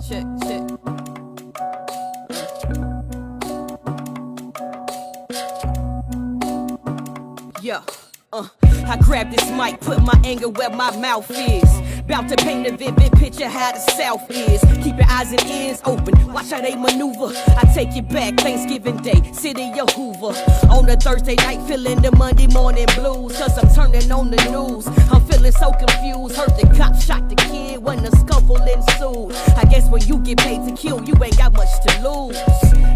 check, check. Yeah, I grab this mic, put my anger where my mouth is. Bout to paint a vivid picture how the South is. Keep your eyes and ears open, watch how they maneuver. I take you back, Thanksgiving Day, city of Hoover. On a Thursday night, feeling the Monday morning blues. Cause I'm turning on the news, I'm feeling so confused. Heard the cop shot the kid when the scuffle ensued. I guess when you get paid to kill, you ain't got much to lose.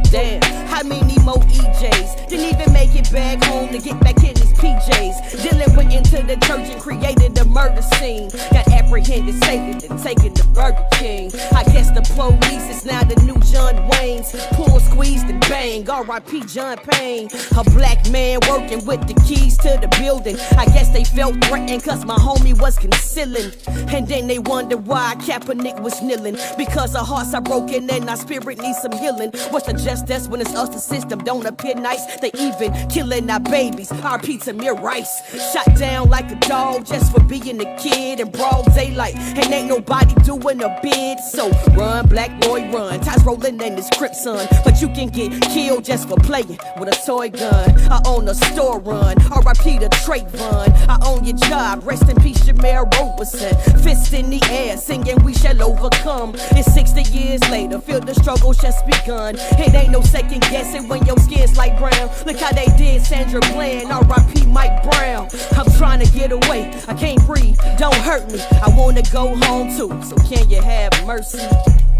Damn, how many more EJs didn't even make it back home to get back in his PJs? Dylan went into the church and created a murder scene. Got apprehended, saved and taken to Burger King. I guess the police is now the new John Wayne's. Pull, squeezed and bang, R.I.P. John Payne. A black man working with the keys to the building. I guess they felt threatened cause my homie was concealing. And then they wonder why Kaepernick was kneeling. Because our hearts are broken and our spirit needs some healing. What's the justice when it's us, the system don't appear nice? They even killing our babies, our pizza mere rice. Shot down like a dog just for being a kid in broad daylight. And ain't nobody doing a bid. So run, black boy, run. Ties rolling in this Crip son. But you can get killed just for playing with a toy gun. I own a store run, R.I.P. to Trayvon. I own your job, rest in peace, Jameer Roberson. Fist in the air, singing we shall overcome. It's 60 years later, feel the struggle just begun. It ain't no second guessing when your skin's like brown. Look how they did Sandra Bland, R.I.P. Mike Brown. I'm trying to get away, I can't breathe, don't hurt me. I wanna go home too, so can you have mercy?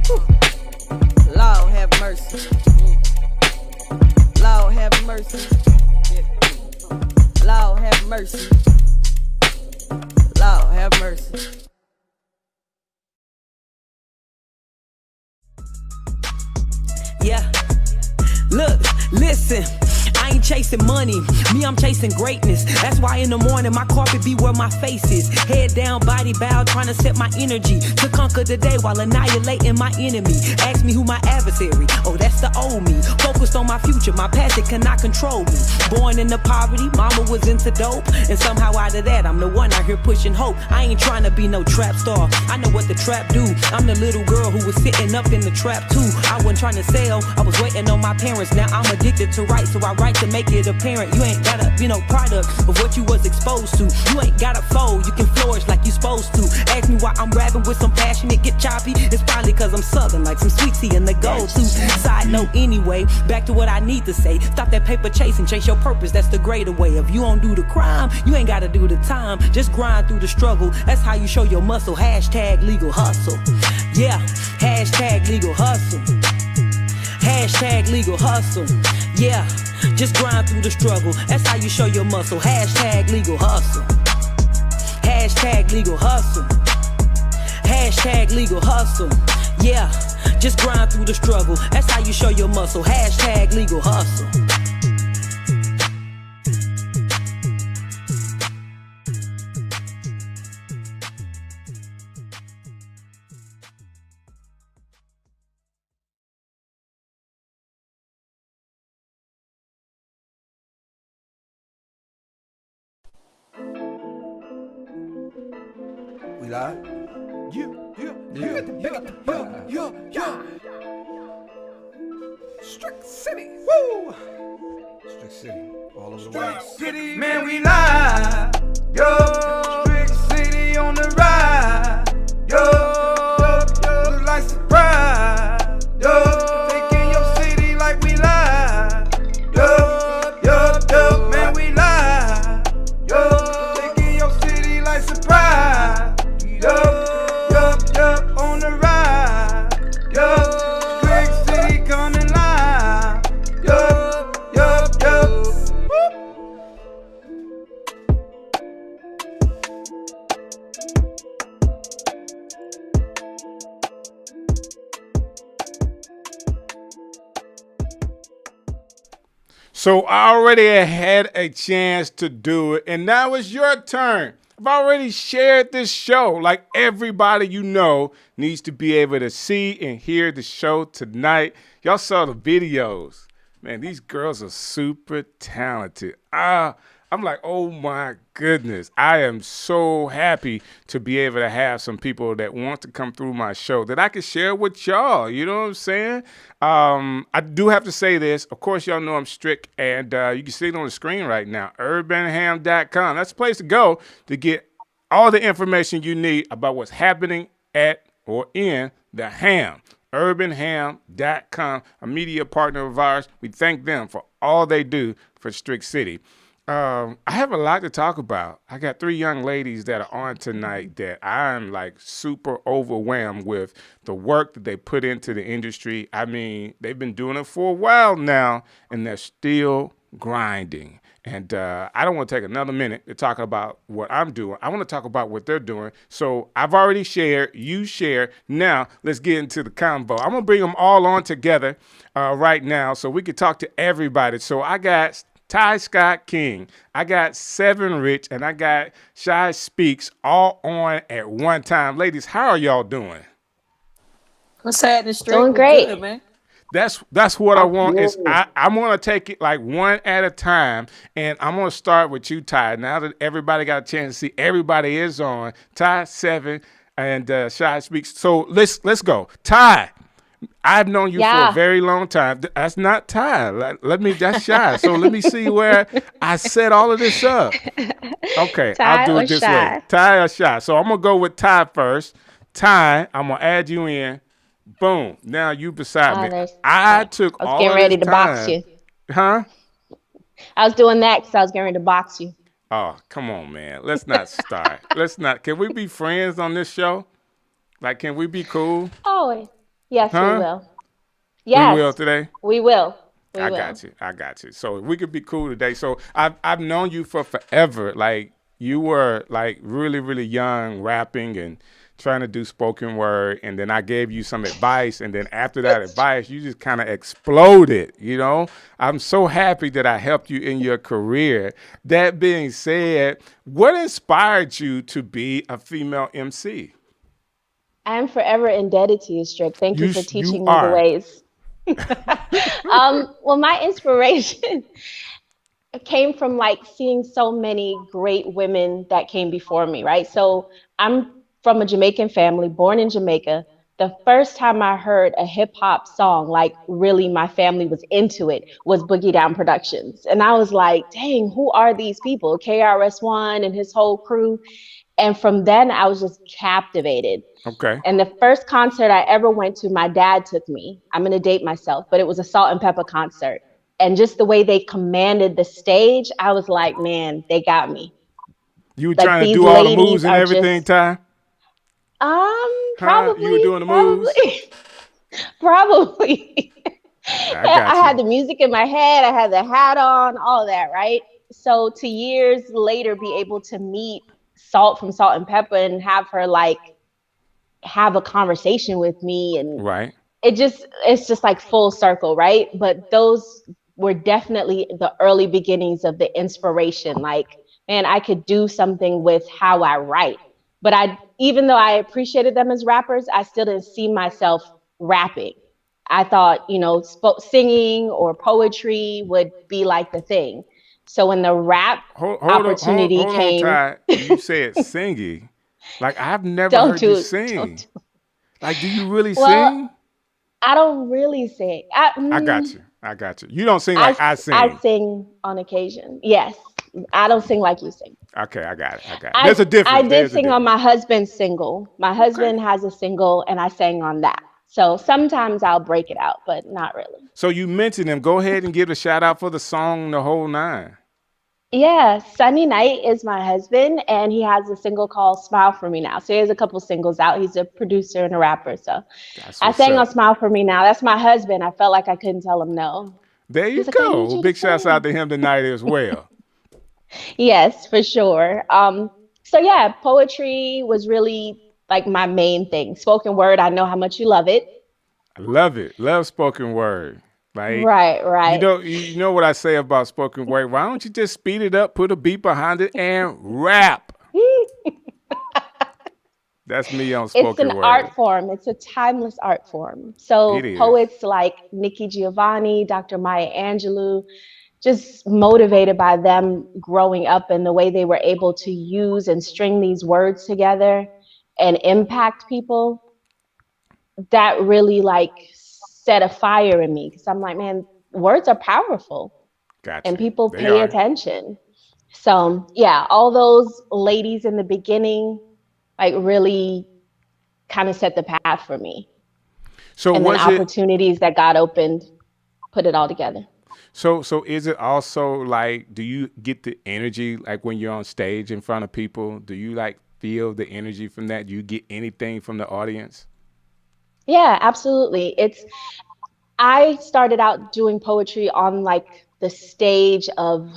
Whew. Lord have mercy. Lord have mercy. Lord have mercy. Lord have mercy. Yeah, look, listen, I ain't chasing money, me I'm chasing greatness. That's why in the morning my carpet be where my face is. Head down, body bowed, trying to set my energy to conquer the day while annihilating my enemy. Ask me who my adversary, oh that's the old me. Focused on my future, my past it cannot control me. Born into poverty, mama was into dope. And somehow out of that I'm the one out here pushing hope. I ain't trying to be no trap star, I know what the trap do. I'm the little girl who was sitting up in the trap too. I wasn't trying to sell, I was waiting on my parents. Now I'm addicted to write, so I write to make it apparent. You ain't gotta be no product of what you was exposed to. You ain't gotta fold, you can flourish like you supposed to. Ask me why I'm rapping with some passion, it get choppy. It's probably cause I'm southern, like some sweet tea in the go-to. Side note anyway, back to what I need to say. Stop that paper chasing, chase your purpose, that's the greater way. If you don't do the crime, you ain't gotta do the time. Just grind through the struggle, that's how you show your muscle. Hashtag legal hustle. Yeah, hashtag legal hustle. Hashtag legal hustle. Yeah, just grind through the struggle. That's how you show your muscle. Hashtag legal hustle. Hashtag legal hustle. Hashtag legal hustle. Yeah, just grind through the struggle. That's how you show your muscle. Hashtag legal hustle. We live? Yeah. Strick City. Woo! Strick City. All over the world. Strick City, man, we live. Yo, Strick City on the ride. Yo, look like surprise. Yo, taking your city like we live. Yo, man, we live. Yo, taking your city like surprise. Yo, on the ride. Yo, Strick City coming live. Yo. So I already had a chance to do it, and now it's your turn. I've already shared this show. Like, everybody you know needs to be able to see and hear the show tonight. Y'all saw the videos. Man, these girls are super talented. I I'm like, oh my goodness. I am so happy to be able to have some people that want to come through my show that I can share with y'all. You know what I'm saying? I do have to say this. Of course, y'all know I'm Strick, and you can see it on the screen right now. urbanham.com. That's the place to go to get all the information you need about what's happening at or in the Ham. urbanham.com, a media partner of ours. We thank them for all they do for Strick City. I have a lot to talk about. I got 3 young ladies that are on tonight that I'm like super overwhelmed with the work that they put into the industry. I mean, they've been doing it for a while now, and they're still grinding. And I don't want to take another minute to talk about what I'm doing. I want to talk about what they're doing. So I've already shared. You share. Now let's get into the convo. I'm going to bring them all on together right now so we can talk to everybody. So I got Scott King, I got Seven Rich, and I got ShySpeaks all on at one time. Ladies, how are y'all doing? What's happening, Strick? Doing great. Good, man. That's what I want. Is I'm gonna take it like one at a time, and I'm gonna start with you, Ty. Now that everybody got a chance to see, everybody is on. Ty, Seven, and ShySpeaks. So let's go. Ty, I've known you for a very long time. That's not Ty. That's Shy. So let me see where I set all of this up. Okay, Ty I'll do or it this Shy? way. Ty or Shy. So I'm going to go with Ty first. Ty, I'm going to add you in. Boom. Now you beside me. I took all of this time. I was getting ready to box you. Huh? I was doing that because I was getting ready to box you. Oh, come on, man. Let's not start. Can we be friends on this show? Like, can we be cool? Oh, yes, Huh? we will. Yes, We will today? we will. I got you. So we could be cool today. So I've known you for forever. Like, you were like really, really young, rapping and trying to do spoken word, and then I gave you some advice, and then after that advice, you just kind of exploded, you know? I'm so happy that I helped you in your career. That being said, what inspired you to be a female MC? I am forever indebted to you, Strick. Thank you for teaching me are. the ways. Well, my inspiration came from like seeing so many great women that came before me, right? So I'm from a Jamaican family, born in Jamaica. The first time I heard a hip hop song, like really my family was into it, was Boogie Down Productions. And I was like, dang, who are these people? KRS-One and his whole crew. And from then I was just captivated. Okay. And the first concert I ever went to, my dad took me. I'm going to date myself, but it was a Salt and Pepper concert. And just the way they commanded the stage, I was like, man, they got me. You were Like, trying to these do all the ladies moves and are everything, just- Ty? Probably. You were doing the moves? Probably. I had the music in my head. I had the hat on, all of that, right? So to years later, be able to meet Salt from Salt and Pepper and have her like have a conversation with me, and Right. it's just like full circle, right? But those were definitely the early beginnings of the inspiration. Like, man, I could do something with how I write. But even though I appreciated them as rappers, I still didn't see myself rapping. I thought, singing or poetry would be like the thing. So when the rap opportunity came, Hold on, Ty. You said singing. Like, I've never Don't heard do you it. sing. Like, do you really Well, sing? I don't really sing. I got you. You don't sing like I sing. I sing on occasion. Yes. I don't sing like you sing. Okay, I got it. There's a difference. I did There's a sing on difference. my husband's single. My husband has a single, and I sang on that. So sometimes I'll break it out, but not really. So you mentioned him. Go ahead and give a shout out for the song, The Whole Nine. Yeah, Sunny Knight is my husband, and he has a single called Smile For Me Now. So he has a couple singles out. He's a producer and a rapper. So I sang on Smile For Me Now. That's my husband. I felt like I couldn't tell him no. There you He's like, "I need go. you to Big shouts sing." out to him tonight as well. Yes, for sure. So yeah, poetry was really like my main thing. Spoken word, I know how much you love it. I love it. Love spoken word. Like, Right. You know what I say about spoken word? Why don't you just speed it up, put a beat behind it, and rap? That's me on spoken word. It's an art form. It's a timeless art form. So It is. poets like Nikki Giovanni, Dr. Maya Angelou, just motivated by them growing up and the way they were able to use and string these words together and impact people. That really like set a fire in me, because I'm like, man, words are powerful. Gotcha. And people They pay are. attention. So yeah, all those ladies in the beginning like really kind of set the path for me. So And then was it opportunities that God opened put it all together. so is it also like, do you get the energy like when you're on stage in front of people? Do you like feel the energy from that? Do you get anything from the audience? Yeah, absolutely. I started out doing poetry on like the stage of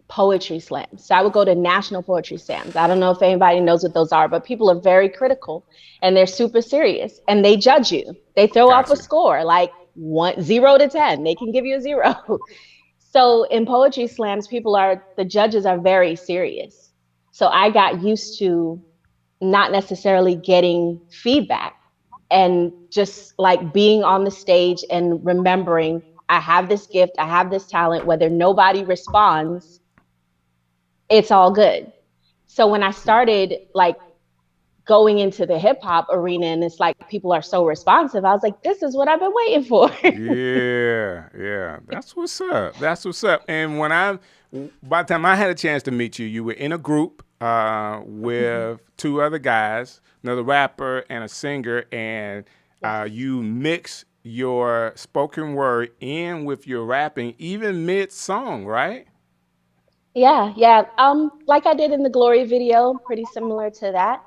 poetry slams. So I would go to national poetry slams. I don't know if anybody knows what those are, but people are very critical and they're super serious and they judge you. They throw off a Gotcha. score like 0 to 10. They can give you a 0. So in poetry slams, the judges are very serious. So I got used to not necessarily getting feedback and just like being on the stage and remembering I have this gift, I have this talent, whether nobody responds, it's all good. So when I started like going into the hip hop arena and it's like people are so responsive, I was like, this is what I've been waiting for. Yeah. That's what's up. That's what's up. And by the time I had a chance to meet you, you were in a group with two other guys, another rapper and a singer, and you mix your spoken word in with your rapping, even mid-song, right? Yeah. Like I did in the Glory video, pretty similar to that.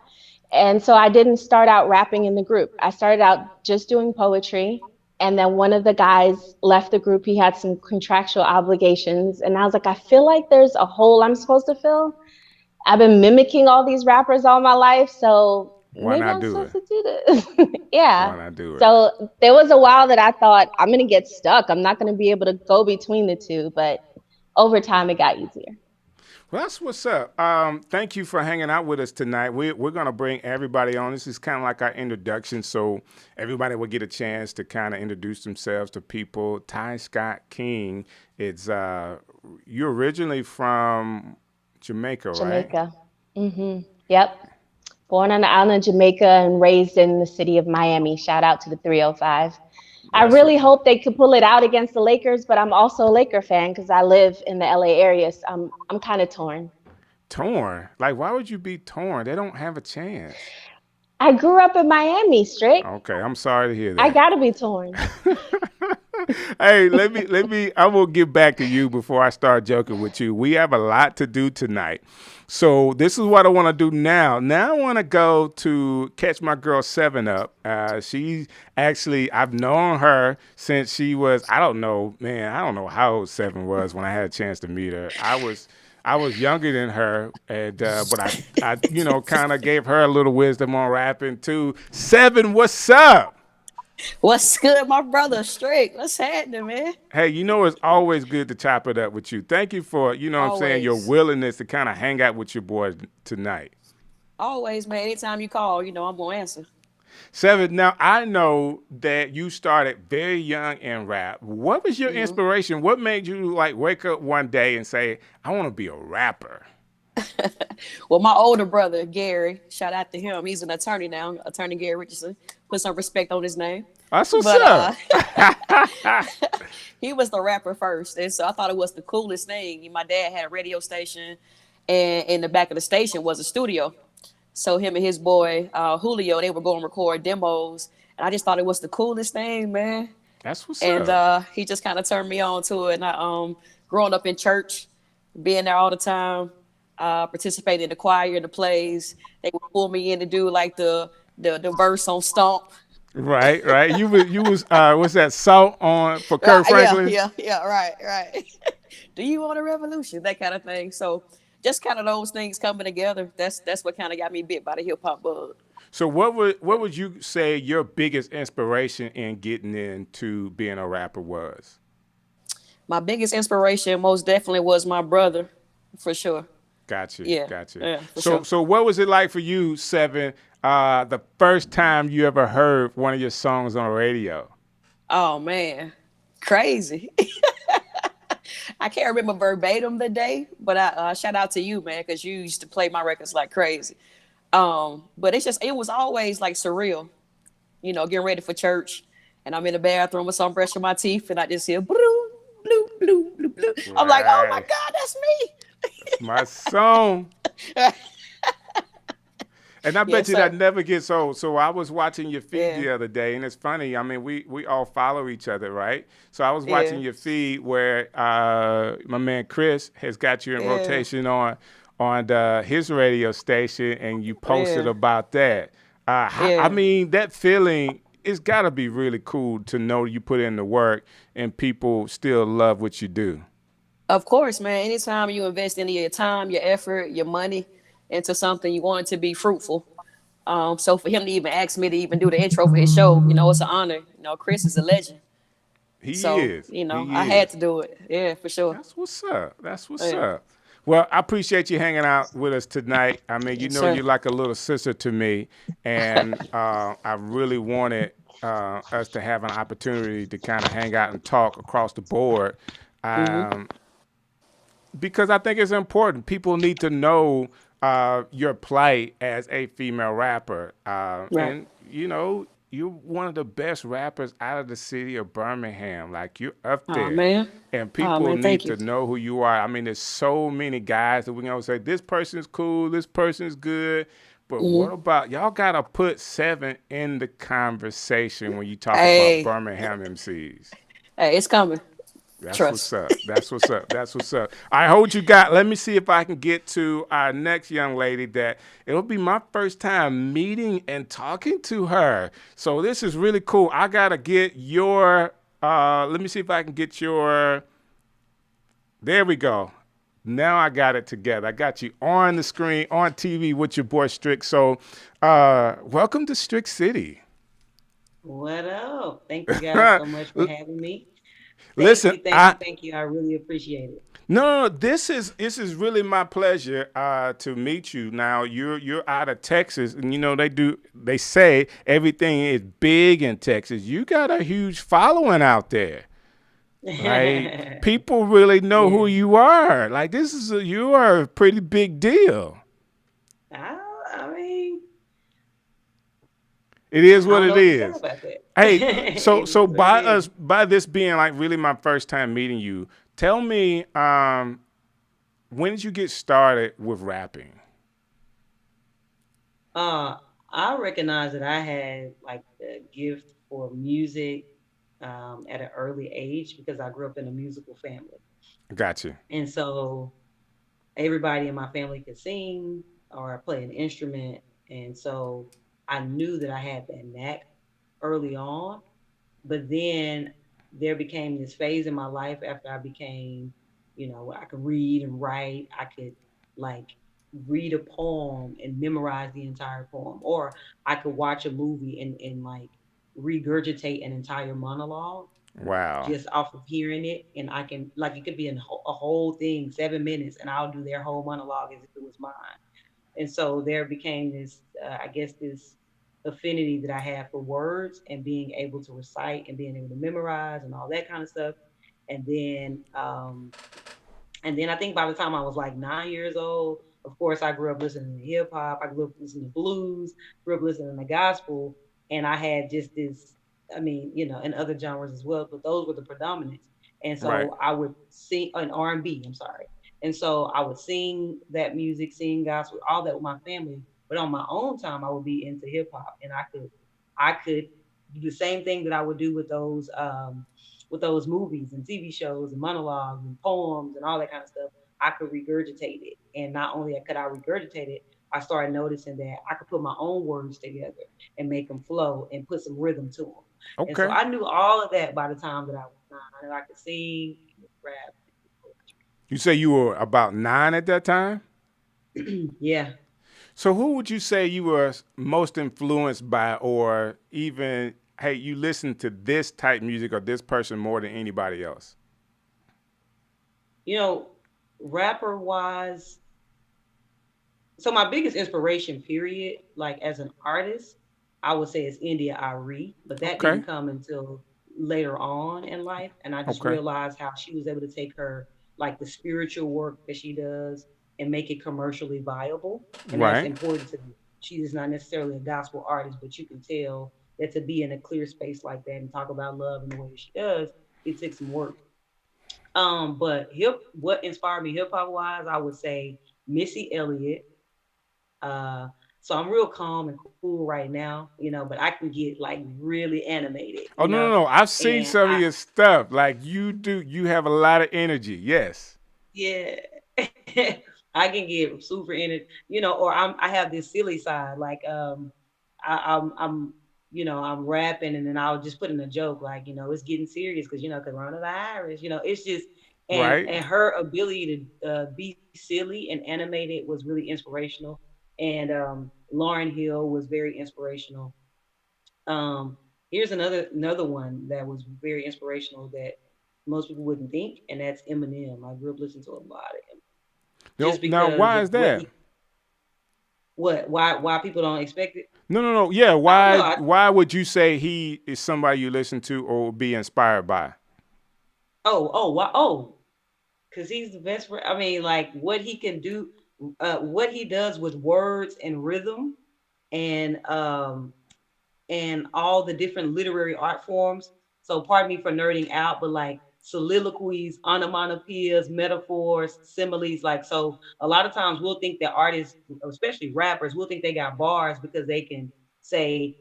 And so I didn't start out rapping in the group. I started out just doing poetry. And then one of the guys left the group. He had some contractual obligations. And I was like, I feel like there's a hole I'm supposed to fill. I've been mimicking all these rappers all my life. So Why maybe not I'm do supposed it? to do this. Yeah. Why not do it? So there was a while that I thought I'm going to get stuck. I'm not going to be able to go between the two. But over time, it got easier. Well, that's what's up. Thank you for hanging out with us tonight. We're going to bring everybody on. This is kind of like our introduction, so everybody will get a chance to kind of introduce themselves to people. Scott King, you're originally from Jamaica, right? Jamaica. Yep. Born on the island of Jamaica and raised in the city of Miami. Shout out to the 305. I really hope they could pull it out against the Lakers, but I'm also a Laker fan because I live in the LA area. So I'm kind of torn. Torn? Like, why would you be torn? They don't have a chance. I grew up in Miami, Strick. Okay, I'm sorry to hear that. I gotta be torn. Hey, I will get back to you before I start joking with you. We have a lot to do tonight. So this is what I want to do now. Now I want to go to catch my girl 7 Up. She actually, I've known her since she was, I don't know how old 7 was when I had a chance to meet her. I was younger than her, and but I kind of gave her a little wisdom on rapping too. 7, what's up? What's good, my brother? Strick, what's happening, man? Hey, it's always good to chop it up with you. Thank you for, what I'm saying, your willingness to kind of hang out with your boys tonight. Always, man. Anytime you call, I'm going to answer. 7, now I know that you started very young in rap. What was your inspiration? What made you like wake up one day and say, I want to be a rapper? Well, my older brother, Gary, shout out to him. He's an attorney now, Attorney Gary Richardson. Put some respect on his name. That's what's up. He was the rapper first. And so I thought it was the coolest thing. My dad had a radio station, and in the back of the station was a studio. So him and his boy, Julio, they were going to record demos. And I just thought it was the coolest thing, man. That's what's up. And he just kind of turned me on to it. And I, growing up in church, being there all the time, participating in the choir and the plays, they would pull me in to do like the verse on Stomp. Right. You was what's that, Salt on for Kirk Franklin? Yeah, right. Do you want a revolution? That kind of thing. So just kind of those things coming together. That's what kind of got me bit by the hip hop bug. So what would you say your biggest inspiration in getting into being a rapper was? My biggest inspiration most definitely was my brother, for sure. Gotcha. Yeah, So what was it like for you, 7, the first time you ever heard one of your songs on the radio? Oh man, crazy. I can't remember verbatim the day, but I shout out to you, man, because you used to play my records like crazy. But it was always like surreal, getting ready for church, and I'm in the bathroom or something, brushing my teeth, and I just hear blue, blue, blue, blue, blue. I'm like, oh my Right. God, that's That's my song. me. And I Yes, bet you that sir. never gets old. So I was watching your feed Yeah, the other day, and it's funny. I mean, we all follow each other, right? So I was watching yeah, your feed where my man Chris has got you in yeah, rotation on his radio station, and you posted yeah, about that. I yeah. mean, that feeling. It's got to be really cool to know you put in the work and people still love what you do. Of course, man. Anytime you invest any of your time, your effort, your money into something, you want it to be fruitful. So for him to even ask me to even do the intro for his show, it's an honor. Chris is a legend. He So, is. He I had is. to do it. Yeah, for sure. That's what's up. That's what's Yeah. up. Well, I appreciate you hanging out with us tonight. I mean, Yes, sir. you're like a little sister to me, and I really wanted us to have an opportunity to kind of hang out and talk across the board, Hmm. um, because I think it's important. People need to know your plight as a female rapper, Right. and you're one of the best rappers out of the city of Birmingham. Like you're up Oh, there, man. and Oh, people man. need Thank you. to know who you are. I mean, there's so many guys that we can say this person's cool, this person's good. But what Hmm. about y'all? Gotta put seven in the conversation when you talk about Hey, Birmingham MCs. hey, it's coming. That's what's Trust. up. That's what's up. That's what's up. I hold you got. Let me see if I can get to our next young lady that it'll be my first time meeting and talking to her. So this is really cool. I gotta get your let me see if I can get your there we go. Now I got it together. I got you on the screen, on TV with your boy Strick. So welcome to Strick City. What up? Thank you guys so much for having me. Thank Listen, you, thank you, thank you. I really appreciate it. no, this is really my pleasure to meet you. Now you're out of Texas, and they say everything is big in Texas. You got a huge following out there. Like people really know who Yeah. you are. Like you are a pretty big deal. I, I mean, It is I what don't know it what to say is. about that. Hey, so It so is what it is. by this being like really my first time meeting you, tell me when did you get started with rapping? Uh, I recognize that I had like the gift for music at an early age because I grew up in a musical family. Got you. And so everybody in my family could sing or play an instrument. And so I knew that I had that knack early on. But then there became this phase in my life after I became, I could read and write. I could like read a poem and memorize the entire poem, or I could watch a movie and like regurgitate an entire monologue Wow. just off of hearing it. And I can, like, it could be a whole thing, 7 minutes, and I'll do their whole monologue as if it was mine. And so there became this, I guess, this affinity that I had for words and being able to recite and being able to memorize and all that kind of stuff. And then, and then I think by the time I was like 9 years old, of course, I grew up listening to hip hop. I grew up listening to blues, grew up listening to gospel. And I had just this, I mean, and other genres as well, but those were the predominants. And Right. so I would sing an R&B, I'm sorry. And so I would sing that music, sing gospel, all that with my family. But on my own time, I would be into hip hop, and I could do the same thing that I would do with those movies and TV shows and monologues and poems and all that kind of stuff. I could regurgitate it, and not only could I regurgitate it, I started noticing that I could put my own words together and make them flow and put some rhythm to them. And so Okay. I knew all of that by the time that I was 9. I knew I could sing, rap, You say you were about 9 at that time? yeah. So who would you say you were most influenced by, or even, hey, you listen to this type music or this person more than anybody else? You know, rapper wise, so my biggest inspiration, period, like as an artist, I would say is India Ari, but that Okay. didn't come until later on in life, and I just Okay. realized how she was able to take her like the spiritual work that she does and make it commercially viable, and that's Right. important to me. She is not necessarily a gospel artist, but you can tell that to be in a clear space like that and talk about love in the way that she does, it takes some work. But what inspired me hip hop wise, I would say Missy Elliott. Uh, so I'm real calm and cool right now, but I can get like really animated, Oh no, no, no! I've seen and some of your stuff. Like you do, you have a lot of energy. Yes. yeah, I can get super in it, or I have this silly side, like I'm I'm rapping and then I'll just put in a joke like it's getting serious because coronavirus, it's just Right. and her ability to be silly and animated was really inspirational, and Lauren Hill was very inspirational. Um, Here's another one that was very inspirational that most people wouldn't think, and that's Eminem. I grew up listening to a lot of him No, just now because why of is that? why people don't expect it. No, no, no. Yeah, I don't know. why would you say he is somebody you listen to or be inspired by? Oh, because he's the best. I mean, like what he can do, what he does with words and rhythm, and all the different literary art forms. So pardon me for nerding out, but like soliloquies, onomatopoeias, metaphors, similes, like so a lot of times we'll think that artists, especially rappers, will think they got bars because they can say,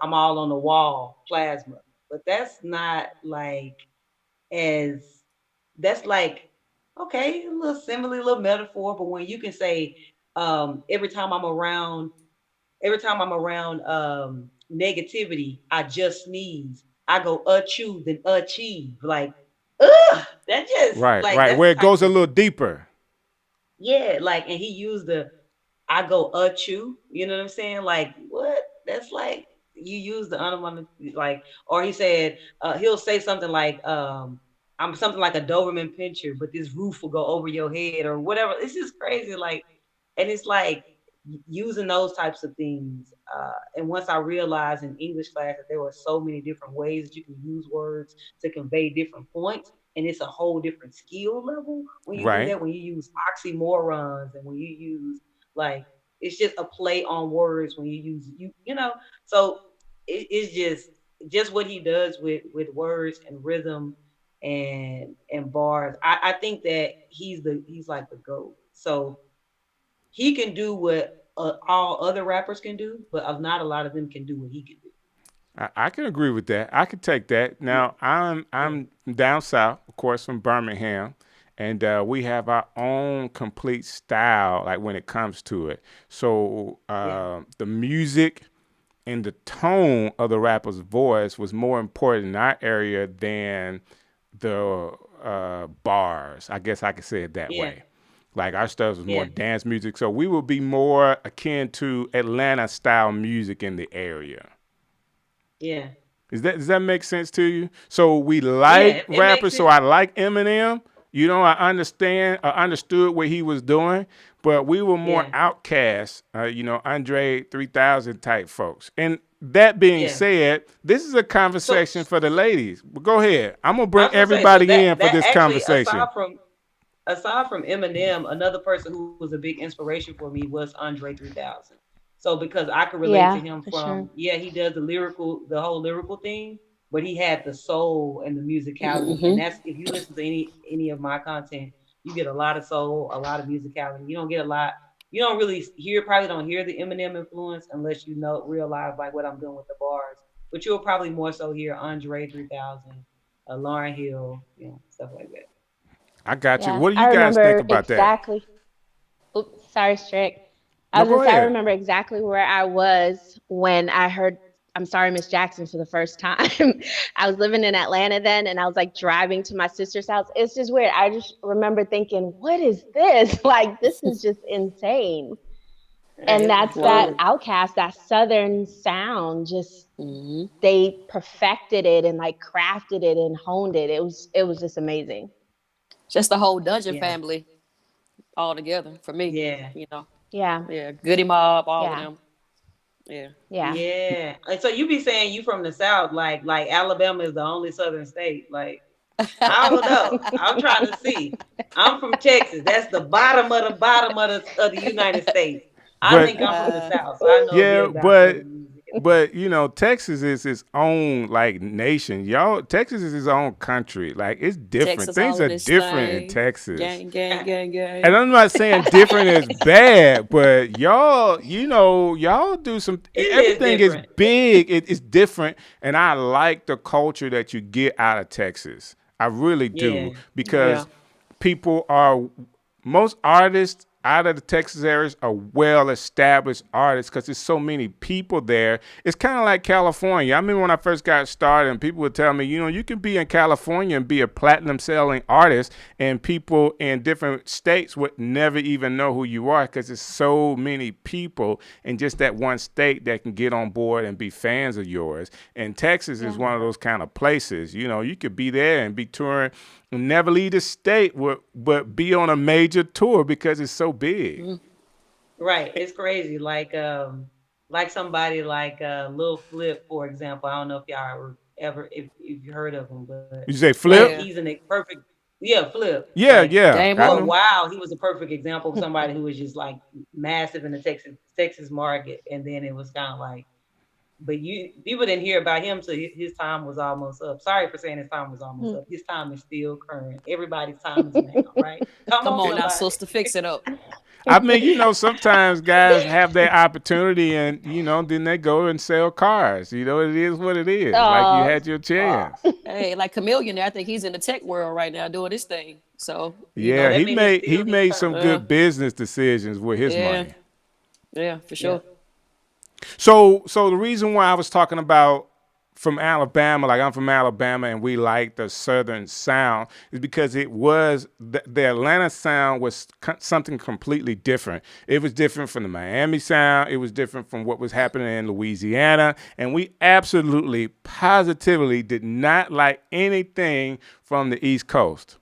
I'm all on the wall, plasma. But that's not like as that's like okay, a little simile, a little metaphor, but when you can say every time I'm around negativity, I just sneeze. I go achoo, then achieve. Like, that just Right, like right. that's the Where it type goes a of little deeper. yeah, like, and he used the I go achoo. You know what I'm saying? Like, what? That's like you use the onomatopoeia, like, or he said he'll say something like I'm something like a Doberman pincher, but this roof will go over your head or whatever. It's just crazy, like, and it's like using those types of things. And once I realized in English class that there were so many different ways that you can use words to convey different points, and it's a whole different skill level when you do Right, that, when you use oxymorons and when you use like it's just a play on words when you use so it's just what he does with words and rhythm and bars. I think that he's like the GOAT. So he can do what all other rappers can do, but not a lot of them can do what he can do. I can agree with that. I could take that. Yeah, Now yeah, I'm down south, of course, from Birmingham, and we have our own complete style, like when it comes to it. So yeah, the music and the tone of the rapper's voice was more important in our area than the bars. I guess I could say it that yeah, way. Like our stuff was more yeah, dance music, so we would be more akin to Atlanta style music in the area. yeah, Does that make sense to you? So we yeah. like It makes rappers. So it. I like Eminem. I understood what he was doing, but we were more Yeah, outcasts. Andre 3000 type folks. And that being yeah. said, this is a So conversation for the ladies. But go ahead. I'm gonna I bring was gonna say, so everybody in for that this actually, conversation. aside from Eminem, another person who was a big inspiration for me was Andre 3000. So because I could relate to Yeah, him for sure. from, yeah, he does the whole lyrical thing, but he had the soul and the musicality. And that's if you listen to any of my content, you get a lot of soul, a lot of musicality. You don't really probably don't hear the Eminem influence unless you realize like what I'm doing with the bars. But you'll probably more so hear Andre 3000, Lauren Hill, stuff like that. I got you. Yeah, What do I you guys think remember about that? exactly. Oops, sorry, Strick. I No, was go gonna say I ahead. remember exactly where I was when I heard "I'm Sorry, Miss Jackson" for the first time. I was living in Atlanta then, and I was like driving to my sister's house. It's just weird. I just remember thinking, "What is this? Like, this is just insane." And It was that's that good. outcast, that southern sound. Just Hmm. they perfected it and like crafted it and honed it. It was just amazing. Just the whole Dungeon Yeah, family all together for me. yeah, You know, Yeah, yeah, Goody Mob, all of yeah. them. Yeah. Yeah. Yeah. And so you be saying you from the South, like Alabama is the only Southern state. Like, I don't know. I'm trying to see. I'm from Texas. That's the bottom of the bottom of the United States. I But think I'm from the South, so I know a bit yeah, about Southern music. but you know, Texas is its own like nation. Y'all, Texas is its own country. Like it's different. Texas Things all are in this different in thing. Texas. Gang, gang, gang, gang. And I'm not saying different is bad, but y'all, you know, y'all do some. Everything is different. big. It's different, and I like the culture that you get out of Texas. I really do Yeah. because people are most artists out of the Texas areas are well-established artists because there's so many people there. It's kind of like California. I remember when I first got started and people would tell me, you know, you can be in California and be a platinum-selling artist and people in different states would never even know who you are because there's so many people in just that one state that can get on board and be fans of yours. And Texas is one of those kind of places. You know, you could be there and be touring and never leave the state, but be on a major tour because it's so big. Right. It's crazy. Like somebody like Lil Flip, for example. I don't know if y'all ever if you heard of him, but You say Flip? like, he's a perfect Flip. Yeah, Like, yeah. Game I for on. a know. while, he was a perfect example of somebody who was just like massive in the Texas market, and then it was kind of like, but people didn't hear about him till his time was almost up. Sorry for saying his time was almost up. His time is still current. Everybody's time is now, right? Come on now, somebody. sister, fix it up. I mean, you know, sometimes guys have their opportunity and, you know, then they go and sell cars. You know, it is what it is. Like you had your chance. Hey, like Chameleon there, I think he's in the tech world right now doing his thing. So Yeah, that he mean made it's still he made his some time. good business decisions with his Yeah. money. yeah, for sure. So the reason why I was talking about from Alabama, like I'm from Alabama and we like the Southern sound is because it was the Atlanta sound was something completely different. It was different from the Miami sound. It was different from what was happening in Louisiana. And we absolutely, positively did not like anything from the East Coast.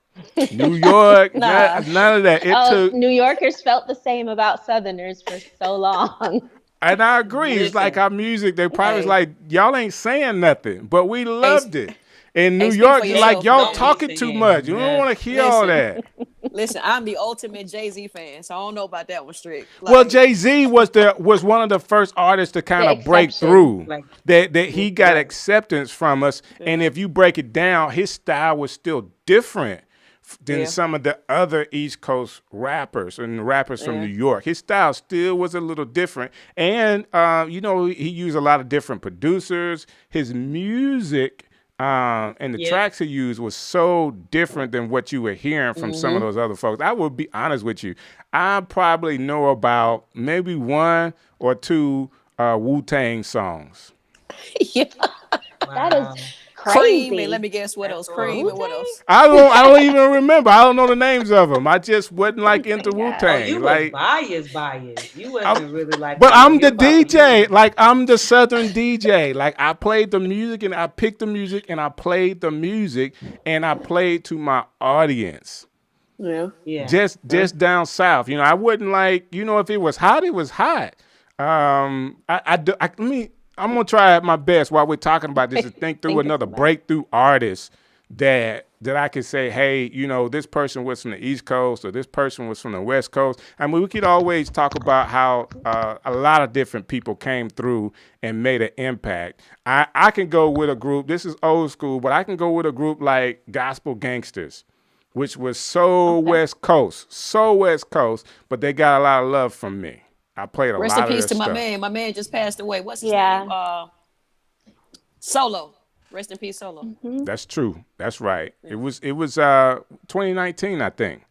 New York, Nah. none of that. It took, New Yorkers felt the same about Southerners for so long. and I agree. It's like our music. They probably was Hey. like, y'all ain't saying nothing, but we loved it. In New speak York, for you're like, yourself. y'all Don't talking listen too in. much. You don't Yeah. want to hear all Listen. that. Listen, I'm the ultimate Jay-Z fan, so I don't know about that one, Strick. Well, Like, Jay-Z was one of the first artists to kind of break exception. through. Like- That he got acceptance from us. And if you break it down, his style was still different than Yeah. some of the other East Coast rappers and rappers from Yeah. New York. His style still was a little different. And, you know, he used a lot of different producers. His music and the tracks he used was so different than what you were hearing from some of those other folks. I will be honest with you. I probably know about maybe one or two Wu-Tang songs. yeah. That is Cream, crazy. and let me guess what else. Cream and what else? I don't even remember. I don't know the names of them. I just wasn't like into Wu-Tang. You like, was biased. You wasn't really like. but I'm the hip hop. DJ. Like I'm the Southern DJ. Like I played the music and I picked the music and I played the music and I played to my audience. Yeah. Yeah. Just down south. You know, I wouldn't like, you know, if it was hot, it was hot. I'm gonna try my best while we're talking about this to think through another breakthrough artist that I could say, hey, you know, this person was from the East Coast or this person was from the West Coast. I mean, we could always talk about how a lot of different people came through and made an impact. I can go with a group, this is old school, but I can go with a group like Gospel Gangsters, which was so West Coast, but they got a lot of love from me. I played a Rest lot in of peace their to my stuff. man. My man just passed away. What's his Yeah. name? Solo. Rest in peace, Solo. That's true. That's right. It was 2019, I think.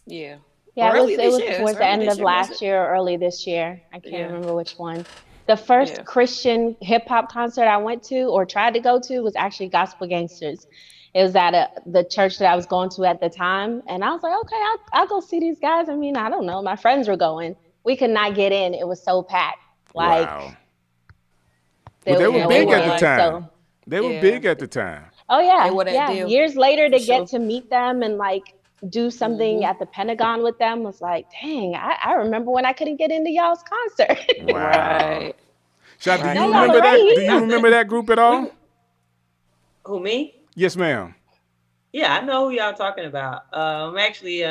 Yeah. Yeah, Or it was, early it this was year. It's towards the early end this of year, was last it? year or early this year. I can't Yeah. remember which one. The first Yeah. Christian hip hop concert I went to or tried to go to was actually Gospel Gangsters. It was at the church that I was going to at the time. And I was like, okay, I'll go see these guys. I mean, I don't know. My friends were going. We could not get in. It was so packed. Like, Wow. Well, they were Yeah, big they at were the like- time. They were Yeah. big at the time. Oh yeah, They were that yeah. deal. Years later to For get sure. to meet them and like do something at the Pentagon with them was like, dang, I remember when I couldn't get into y'all's concert. Wow. Right. Shy, do Right. you No, y'all remember are that? Do right. you remember that group at all? Who, me? Yes, ma'am. Yeah, I know who y'all talking about. I'm actually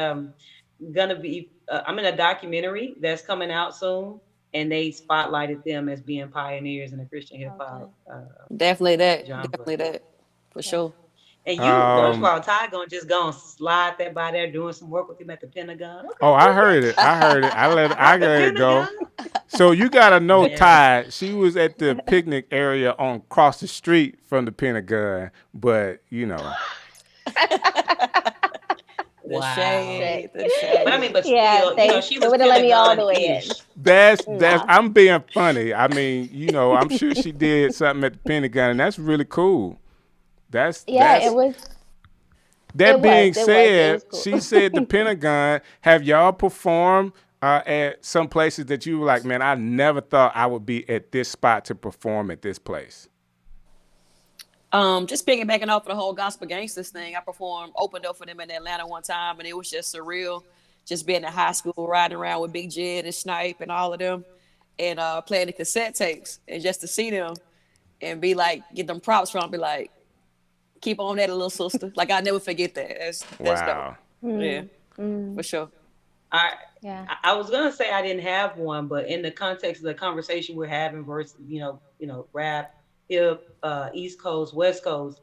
gonna be. I'm in a documentary that's coming out soon, and they spotlighted them as being pioneers in the Christian hip Okay. hop Definitely that. genre. Definitely that. For Yeah. sure. And you, first of Um, all, Ty gonna just go and slide that by there doing some work with him at the Pentagon. Okay, oh, I okay. heard it. I heard it. I At the let it go. Pentagon. So you gotta know Yeah. Ty. She was at the picnic area on across the street from the Pentagon, but you know, The Wow. shade. The But I mean, shade. but Yeah, still, they she they was wouldn't let me all the way in. Pentagon-ish. that's Nah. I'm being funny. I mean, you know, I'm sure she did something at the Pentagon, and that's really cool. Yeah, That's it that was. being It said, was cool. she said the Pentagon. Have y'all performed at some places that you were like, man, I never thought I would be at this spot to perform at this place? Just piggybacking off of the whole gospel gangsters thing, I opened up for them in Atlanta one time, and it was just surreal. Just being in high school, riding around with Big Jed and Snipe and all of them, and playing the cassette tapes, and just to see them and be like, get them props from, be like, keep on that, little sister. Like I never forget that. That's dope. Wow. Yeah, Mm, for sure. I yeah. I was gonna say I didn't have one, but in the context of the conversation we're having versus rap, hip, East Coast, West Coast.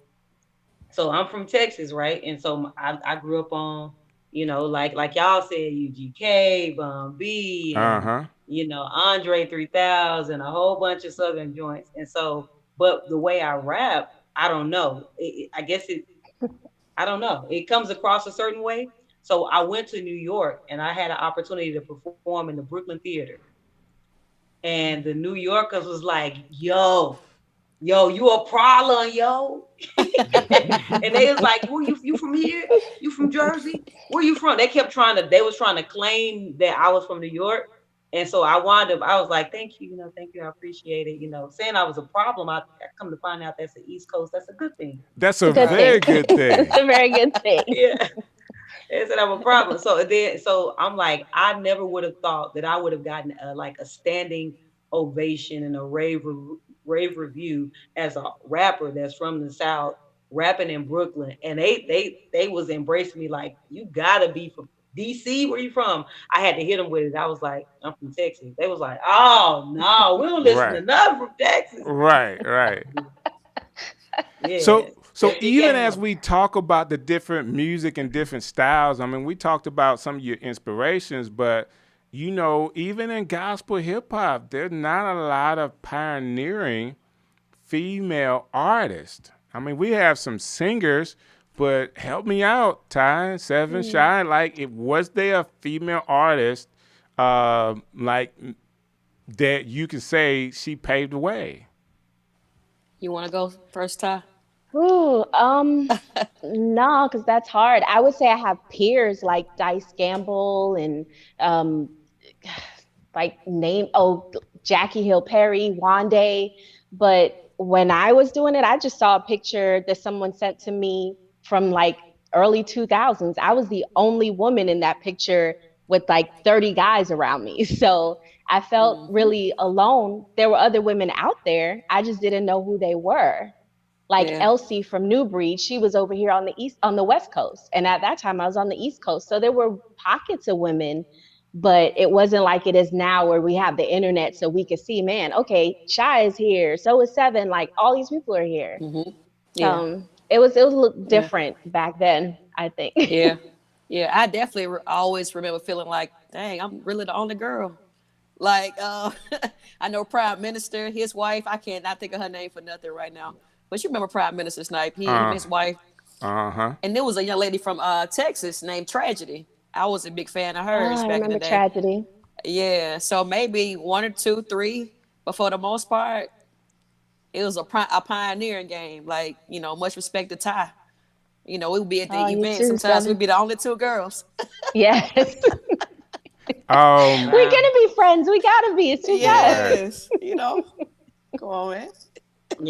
So I'm from Texas, right? And so I grew up on, like y'all said, UGK, Bun B, Uh and huh. Andre 3000, a whole bunch of Southern joints. And so, but the way I rap, I don't know. I guess I don't know. It comes across a certain way. So I went to New York and I had an opportunity to perform in the Brooklyn Theater. And the New Yorkers was like, yo, you a problem, yo. And they was like, well, you from here? You from Jersey? Where you from? They was trying to claim that I was from New York. And so I was like, thank you, thank you, I appreciate it. Saying I was a problem, I come to find out that's the East Coast, that's a good thing. That's It's a a good very thing. good thing. It's a very good thing. Yeah. They said I'm a problem. So I'm like, I never would have thought that I would have gotten like a standing ovation and a rave review as a rapper that's from the South, rapping in Brooklyn, and they was embracing me like, you gotta be from DC. Where you from? I had to hit them with it. I was like, I'm from Texas. They was like, oh no, we don't listen to Right. nothing from Texas. Right. Right. Yeah. So It even came as up. we talk about the different music and different styles, I mean, we talked about some of your inspirations, but even in gospel hip hop, there's not a lot of pioneering female artists. I mean, we have some singers, but help me out, Ty, Seven, Shy. Like, was there a female artist, like that you can say she paved the way? You want to go first, Ty? Ooh, no, because that's hard. I would say I have peers like Dice Gamble and um, Jackie Hill Perry, Wande. But when I was doing it, I just saw a picture that someone sent to me from like early 2000s. I was the only woman in that picture with like 30 guys around me. So I felt really alone. There were other women out there. I just didn't know who they were. Like Yeah. Elsie from New Breed, she was over here on the West Coast. And at that time I was on the East Coast. So there were pockets of women, but it wasn't like it is now where we have the internet so we can see, man, okay, Shy is here, so is Seven, like all these people are here. Yeah. It was a little Yeah. different back then, I think. Yeah. Yeah. I definitely always remember feeling like, dang, I'm really the only girl. Like, I know Prime Minister, his wife, I cannot think of her name for nothing right now. But you remember Prime Minister Snipe, him and his wife. Uh-huh. And there was a young lady from Texas named Tragedy. I was a big fan of Oh, hers I back in the remember day. Tragedy. Yeah, so maybe one or two, three, but for the most part, it was a pioneering game. Like, much respect to Ty. We would be at the Oh, you event. too, Sometimes we'd Seven. be the only two girls. Yes. Um, We're gonna be friends. We gotta be. It's just us. Yes. Come on, man.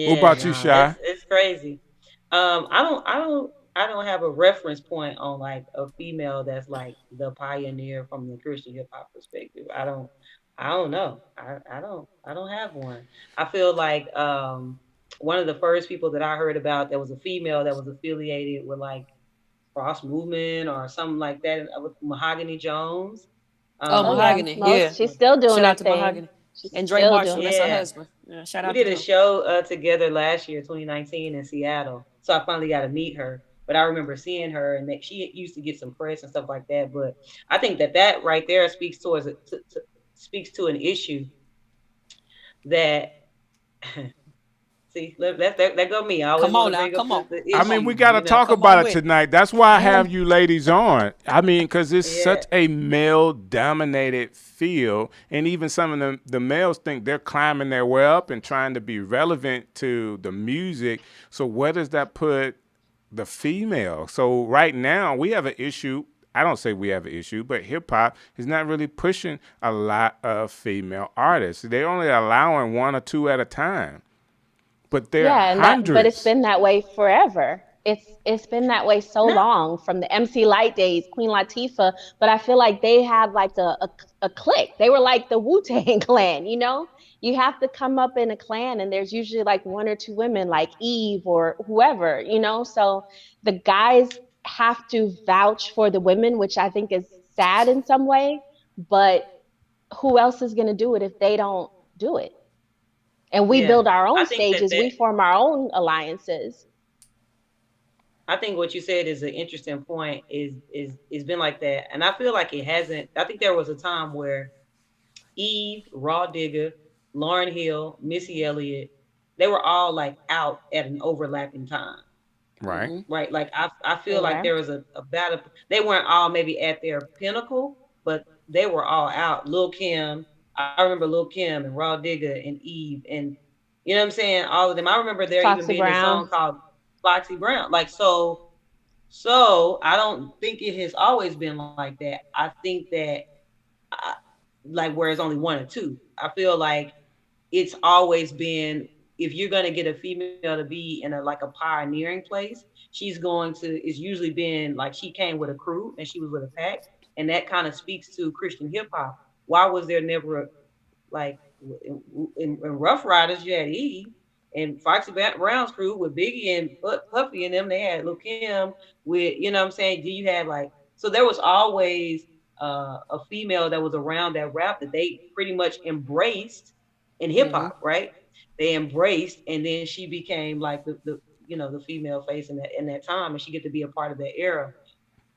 what Yeah, about you, no, Shy? it's crazy. I don't have a reference point on like a female that's like the pioneer from the Christian hip hop perspective. I don't know. I don't have one. I feel like one of the first people that I heard about that was a female that was affiliated with like Cross Movement or something like that with Mahogany Jones. Oh, Oh yeah, Mahogany, yeah. most she's still doing Shout her out to thing. Mahogany. She's And Dre still Marshall, doing her that's her Yeah. thing. husband. Yeah, shout We out to did a them. show together last year, 2019, in Seattle. So I finally got to meet her. But I remember seeing her, and that she used to get some press and stuff like that. But I think that right there speaks towards speaks to an issue that see, that go me. I always Come want on to now, bring up come on. the I Come mean, on. we issue, got to you know. talk Come about on it with it. tonight. That's why I have you ladies on. I mean, because it's Yeah. such a male-dominated field, and even some of the males think they're climbing their way up and trying to be relevant to the music. So where does that put the female? So right now we have an issue. I don't say we have an issue, but hip hop is not really pushing a lot of female artists. They're only allowing one or two at a time, but there are Yeah, but it's hundreds. been that way forever. It's been that way so No. long from the MC Light days, Queen Latifah. But I feel like they had like a clique. They were like the Wu-Tang clan, you know? You have to come up in a clan, and there's usually like one or two women, like Eve or whoever, you know? So the guys have to vouch for the women, which I think is sad in some way. But who else is going to do it if they don't do it? And we Yeah. build our I own think that stages, we form our own alliances. I think what you said is an interesting point. Is been like that, and I feel like it hasn't. I think there was a time where Eve, Raw Digger, Lauryn Hill, Missy Elliott, they were all like out at an overlapping time, Right. right? Like I They feel like were. there was a battle. They weren't all maybe at their pinnacle, but they were all out. Lil Kim, I remember Lil Kim and Raw Digger and Eve, and you know what I'm saying. All of them. I remember there even Foxy being a Brown. song called Foxy Brown. Like so I don't think it has always been like that. I think that I, like where it's only one or two. I feel like it's always been if you're gonna get a female to be in a like a pioneering place, she's going to it's usually been like she came with a crew and she was with a pack, and that kind of speaks to Christian hip hop. Why was there never like in Rough Riders, you had Eve and Foxy Brown's crew with Biggie and Puffy and them. They had Lil Kim with, you know what I'm saying? Do you have like, so there was always a female that was around that rap that they pretty much embraced in hip hop, right? They embraced, and then she became like the you know the female face in that time, and she get to be a part of that era.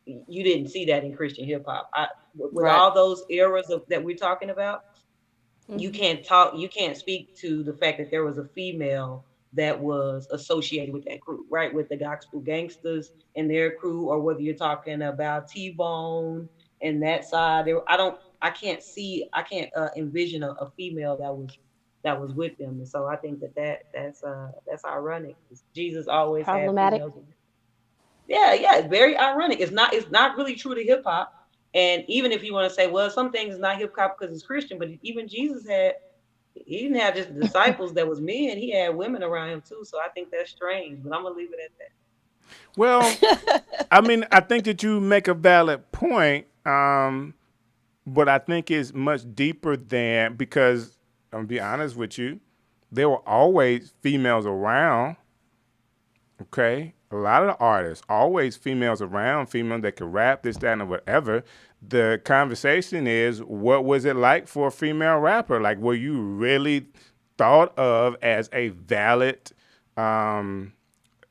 You didn't see that in Christian hip hop. With Right. all those eras that we're talking about, Mhm. you can't speak to the fact that there was a female that was associated with that crew, right? With the gospel gangsters and their crew, or whether you're talking about T-Bone and that side. I can't envision a female that was with them. And so I think that's ironic. Jesus always had Problematic. females. Yeah, it's very ironic. It's not really true to hip hop. And even if you want to say, well, some things is not hip hop because it's Christian, but even Jesus had he didn't have just disciples that was men, he had women around him too. So I think that's strange. But I'm gonna leave it at that. Well, I mean, I think that you make a valid point, but I think it's much deeper than because I'm gonna be honest with you, there were always females around. Okay, a lot of the artists always females around, females that could rap this, that, and whatever. The conversation is, what was it like for a female rapper? Like, were you really thought of as a valid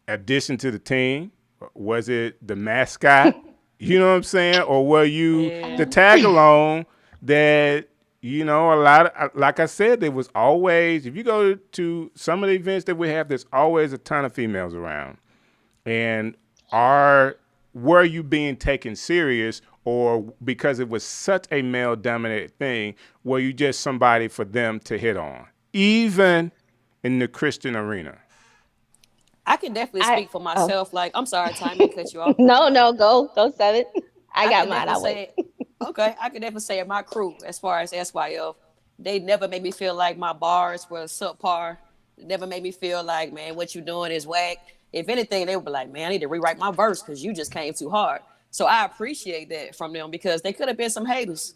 addition to the team? Was it the mascot? You know what I'm saying? Or were you the tag along that, you know, a lot of, like I said, there was always, if you go to some of the events that we have, there's always a ton of females around. And were you being taken serious, or because it was such a male dominated thing, were you just somebody for them to hit on, even in the Christian arena? I can definitely I speak for myself. Like, I'm sorry, time to cut you off. No, go 7. I got can mine. I'll definitely wait. okay, I can definitely say in my crew, as far as SYF, they never made me feel like my bars were subpar. They never made me feel like, man, what you doing is whack. If anything, they would be like, man, I need to rewrite my verse because you just came too hard. So I appreciate that from them because they could have been some haters.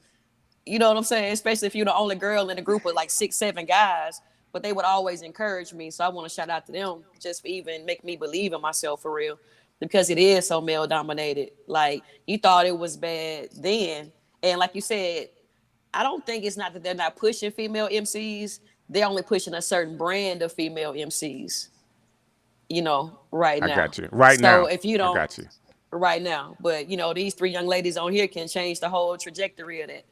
You know what I'm saying? Especially if you're the only girl in a group of like 6, 7 guys. But they would always encourage me. So I want to shout out to them just for even make me believe in myself for real. Because it is so male dominated. Like, you thought it was bad then. And like you said, I don't think it's not that they're not pushing female MCs. They're only pushing a certain brand of female MCs, you know, right now. I got you. Right now. So if you don't, I got you. right now. But, you know, these 3 young ladies on here can change the whole trajectory of that.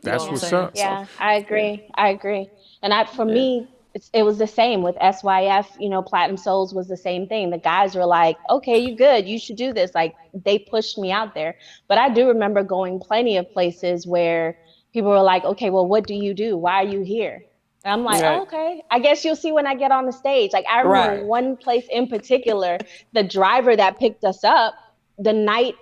That's what's up. Yeah, I agree. I agree. And for me, it was the same with SYF, you know, Platinum Souls was the same thing. The guys were like, okay, you good. You should do this. Like, they pushed me out there. But I do remember going plenty of places where people were like, okay, well, what do you do? Why are you here? And I'm like, oh, okay, I guess you'll see when I get on the stage. Like, I remember one place in particular, the driver that picked us up the night,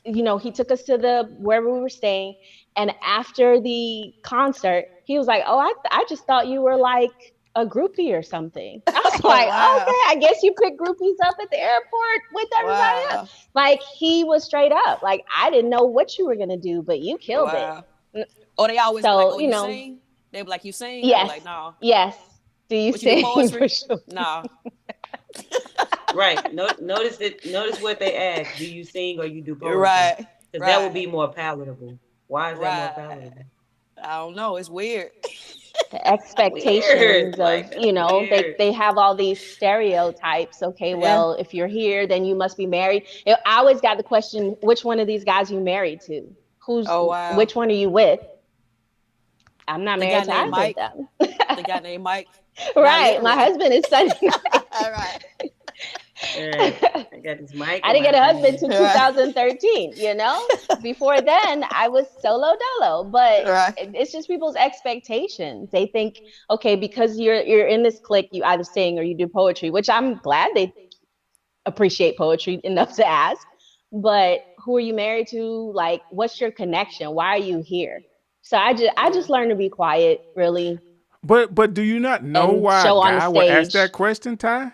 you know, he took us to wherever we were staying. And after the concert, he was like, oh, I just thought you were like a groupie or something. I was like, wow. Okay, I guess you pick groupies up at the airport with everybody else. Like, he was straight up. Like, I didn't know what you were going to do, but you killed it. Or they always like, oh, you sing? They be like, you sing? Yes. Like, no. Yes. Do you sing? For sure. No. Right. Notice what they ask. Do you sing or you do poetry? Right. Because that would be more palatable. Why is that more palatable? I don't know. It's weird. The expectations of, you know, they have all these stereotypes. Okay, well, if you're here, then you must be married. I always got the question, which one of these guys you married to? Which one are you with? I'm not married to either of them. The guy named Mike. Right. My husband is Sunny. All right. I got this Mike. I didn't get a husband till 2013, you know? Before then, I was solo dolo. But it's just people's expectations. They think, okay, because you're in this clique, you either sing or you do poetry, which I'm glad they appreciate poetry enough to ask. But who are you married to? Like, what's your connection? Why are you here? So I just learned to be quiet, really. But do you not know why a guy would ask that question, Ty?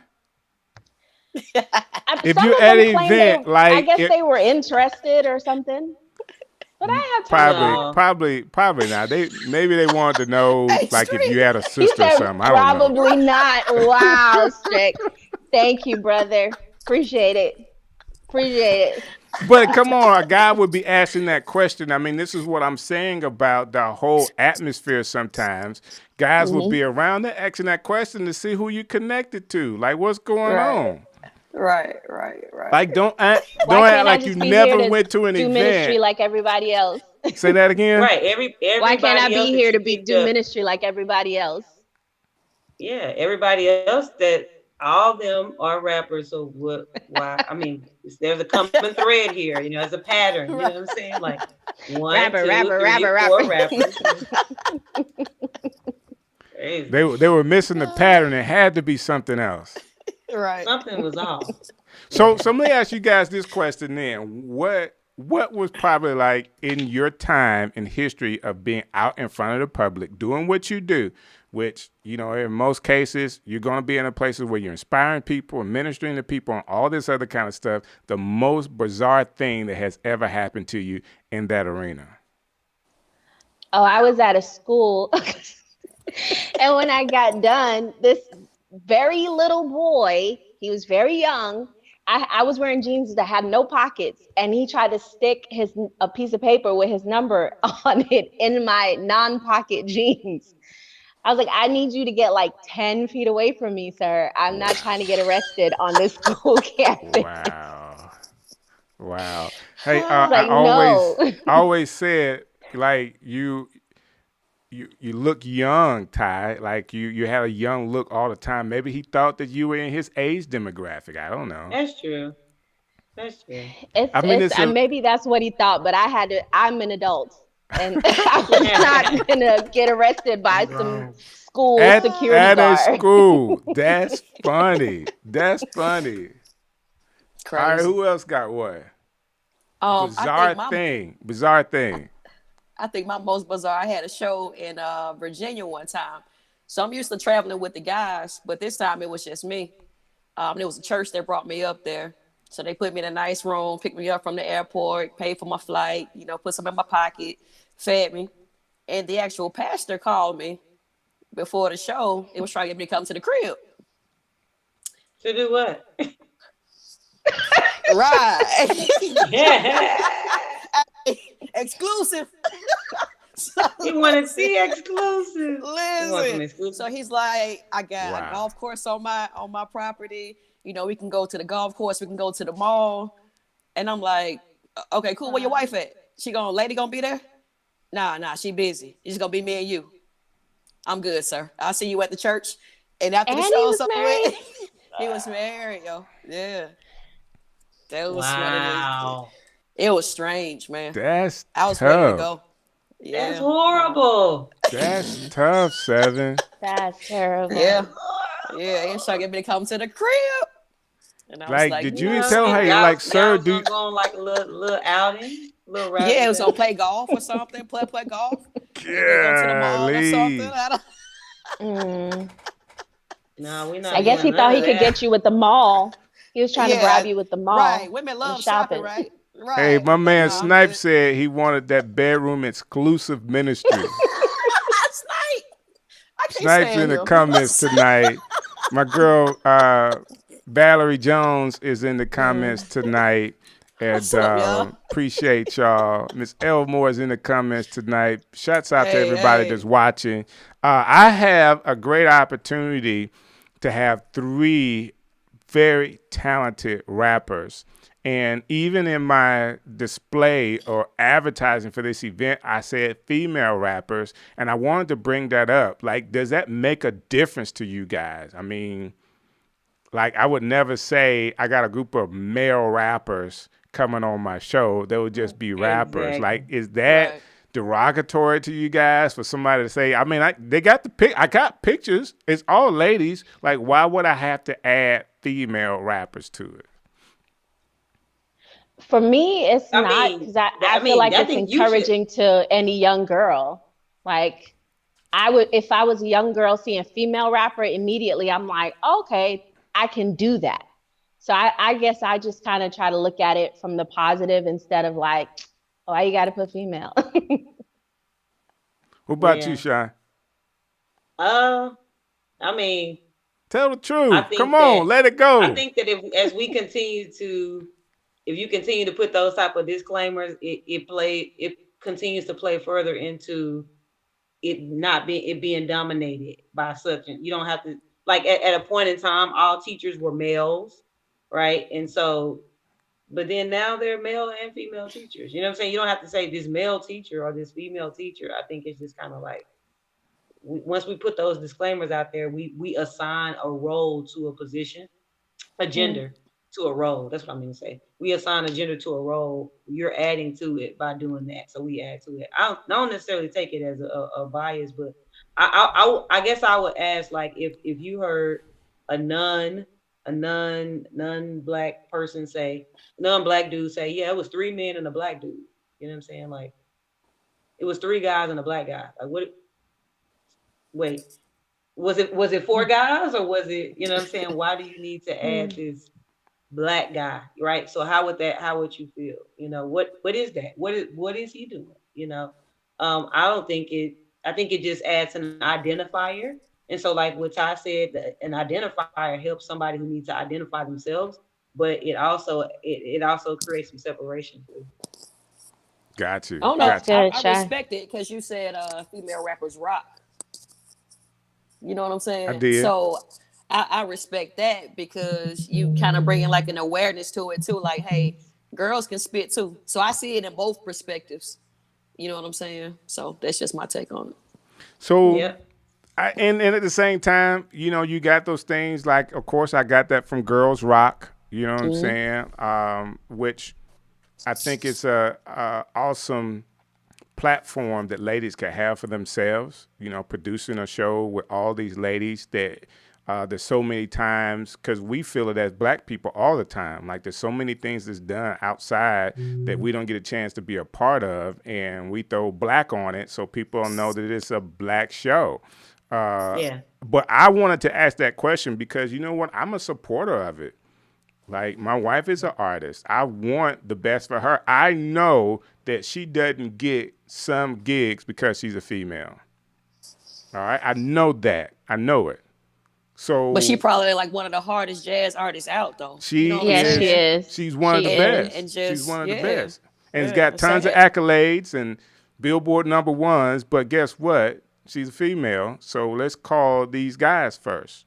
If you're at an event, like, I guess they were interested or something. But I have probably not. Maybe they wanted to know, like, if you had a sister or something. I don't know. Probably not. Wow, Strick. Thank you, brother. Appreciate it. But come on, a guy would be asking that question. I mean, this is what I'm saying about the whole atmosphere sometimes. Guys would be around there asking that question to see who you connected to. Like, what's going on? Right. Like, don't act like you never went to an event. Ministry like everybody else. Say that again? Right. Everybody Why can't I be here to do ministry like everybody else? Yeah, everybody else that all of them are rappers, so why? I mean, there's a common thread here, you know, as a pattern. You know what I'm saying? Like rapper. 4 rappers. They were missing the pattern. It had to be something else. Right. Something was off. So let me ask you guys this question then. What was probably like in your time in history of being out in front of the public, doing what you do, which, you know, in most cases, you're going to be in a places where you're inspiring people and ministering to people and all this other kind of stuff, the most bizarre thing that has ever happened to you in that arena? Oh, I was at a school. And when I got done, this very little boy, he was very young. I was wearing jeans that had no pockets, and he tried to stick a piece of paper with his number on it in my non-pocket jeans. I was like, I need you to get like 10 feet away from me, sir. I'm not trying to get arrested on this school campus. Wow. Hey, I always said, like, you look young, Ty. Like, you had a young look all the time. Maybe he thought that you were in his age demographic. I don't know. That's true. Maybe that's what he thought, but I'm an adult. And I'm not gonna get arrested by some school security guard. At a school. That's funny. That's funny. Crazy. All right, who else got what? Bizarre thing. I think my most bizarre, I had a show in Virginia one time. So I'm used to traveling with the guys, but this time it was just me. There was a church that brought me up there. So they put me in a nice room, picked me up from the airport, paid for my flight, you know, put some in my pocket, fed me. And the actual pastor called me before the show. It was trying to get me to come to the crib. To do what? Right. Yeah. Exclusive. You want to see exclusive. Listen. So he's like, I got Wow. a golf course on my property. You know, we can go to the golf course. We can go to the mall. And I'm like, okay, cool. Where your wife at? Lady gonna be there? Nah, she busy. It's gonna be me and you. I'm good, sir. I'll see you at the church. And after the show, he was married, yo. Yeah. That was wow. It was strange, man. That's I was tough. ready to go. Yeah. That's horrible. That's tough, Seven. That's terrible. Yeah. Yeah. He was trying to get me to come to the crib. And I was like, did you tell her, like, sir, do you... go on like a little outing? Little yeah, it was gonna play golf or something. Play golf. Go to the mall or something. No, we're not. I guess he thought he could get you with the mall. He was trying to bribe you with the mall. Right. Women love shopping, right? Right. Hey, my man Snipe said he wanted that bedroom exclusive ministry. Snipe's in the comments tonight. My girl Valerie Jones is in the comments tonight. And appreciate y'all. Miss Elmore is in the comments tonight. Shouts out to everybody that's watching. I have a great opportunity to have 3 very talented rappers. And even in my display or advertising for this event, I said female rappers. And I wanted to bring that up. Like, does that make a difference to you guys? I mean, like, I would never say I got a group of male rappers coming on my show. They would just be rappers. Exactly. Like, is that derogatory to you guys for somebody to say? I mean, they got I got pictures. It's all ladies. Like, why would I have to add female rappers to it? For me, it's not, because I feel like it's encouraging to any young girl. Like, if I was a young girl seeing a female rapper, immediately I'm like, okay, I can do that. So I guess I just kind of try to look at it from the positive instead of like, oh, why you got to put female? What about you, Shy? I mean, tell the truth. Come on, let it go. I think that if you continue to put those type of disclaimers, it continues to play further into it being dominated by such. You don't have to, like, at a point in time, all teachers were males, right? And so, but then now they're male and female teachers. You know what I'm saying? You don't have to say this male teacher or this female teacher. I think it's just kind of like, once we put those disclaimers out there, we assign a role to a position, a gender to a role. That's what I mean to say. We assign a gender to a role. You're adding to it by doing that. So we add to it. I don't necessarily take it as a bias, but I guess I would ask, like, if you heard a non-black person say, non-black dude say, yeah, it was 3 men and a black dude. You know what I'm saying? Like, it was 3 guys and a black guy. Like, what? Wait, was it 4 guys, or was it, you know what I'm saying? Why do you need to add this black guy, right? So how would you feel? You know, what is that? What is he doing? You know, I think it just adds an identifier. And so, like what Ty said, an identifier helps somebody who needs to identify themselves, but it also creates some separation too. Got you. Oh no, I respect it because you said female rappers rock. You know what I'm saying? I did. So I respect that because you kind of bringing like an awareness to it too. Like, hey, girls can spit too. So I see it in both perspectives. You know what I'm saying? So that's just my take on it. So, yeah. And at the same time, you know, you got those things like, of course, I got that from Girls Rock. You know what I'm saying? Which I think it's a awesome platform that ladies can have for themselves. You know, producing a show with all these ladies that. There's so many times, because we feel it as black people all the time. Like, there's so many things that's done outside that we don't get a chance to be a part of, and we throw black on it so people don't know that it's a black show. But I wanted to ask that question because, you know what, I'm a supporter of it. Like, my wife is an artist. I want the best for her. I know that she doesn't get some gigs because she's a female. All right, I know that. I know it. So, But she probably like one of the hardest jazz artists out, though. she know what I'm Yes, is. she saying? is. She's one of She the is. best. And She's just, one of the yeah. best, and has Yeah, got tons of sad. accolades and Billboard #1s. But guess what? She's a female, so let's call these guys first.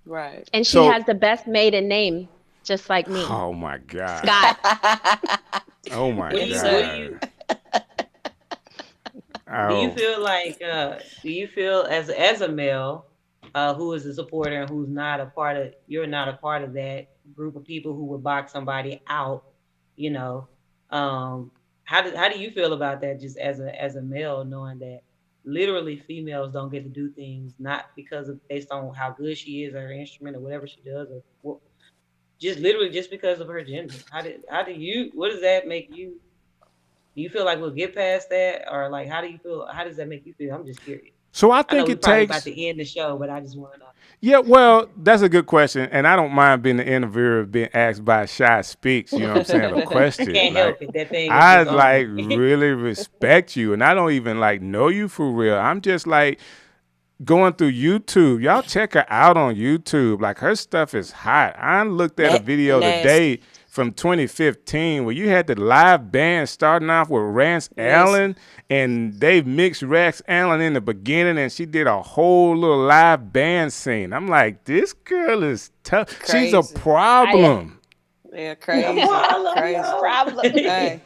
Right. And she So- has the best maiden name, just like me. Oh my God! Scott. Oh my What do you- God! what do you- Do you Oh. feel like do you feel as a male who is a supporter and who's not a part of you're not a part of that group of people who would box somebody out, you know, how do you feel about that just as a male, knowing that literally females don't get to do things not because of based on how good she is or her instrument or whatever she does or just literally just because of her gender? What does that make you? Do you feel like we'll get past that, or like how do you feel? How does that make you feel? I'm just curious. So I I know think we're it probably takes. about to end the show, but I just want to know. Yeah, well, that's a good question, and I don't mind being the interviewer being asked by ShySpeaks. You know what I'm saying? A question. Can't Like, help it. That thing. Is I just on like me. really respect you, and I don't even like know you for real. I'm just like going through YouTube. Y'all check her out on YouTube. Like her stuff is hot. I looked at a video today from 2015 where you had the live band starting off with Rance Allen, and they mixed Rance Allen in the beginning, and she did a whole little live band scene. I'm like, this girl is tough. She's a Crazy. problem. Yeah, crazy. Crazy. Problem. Hey.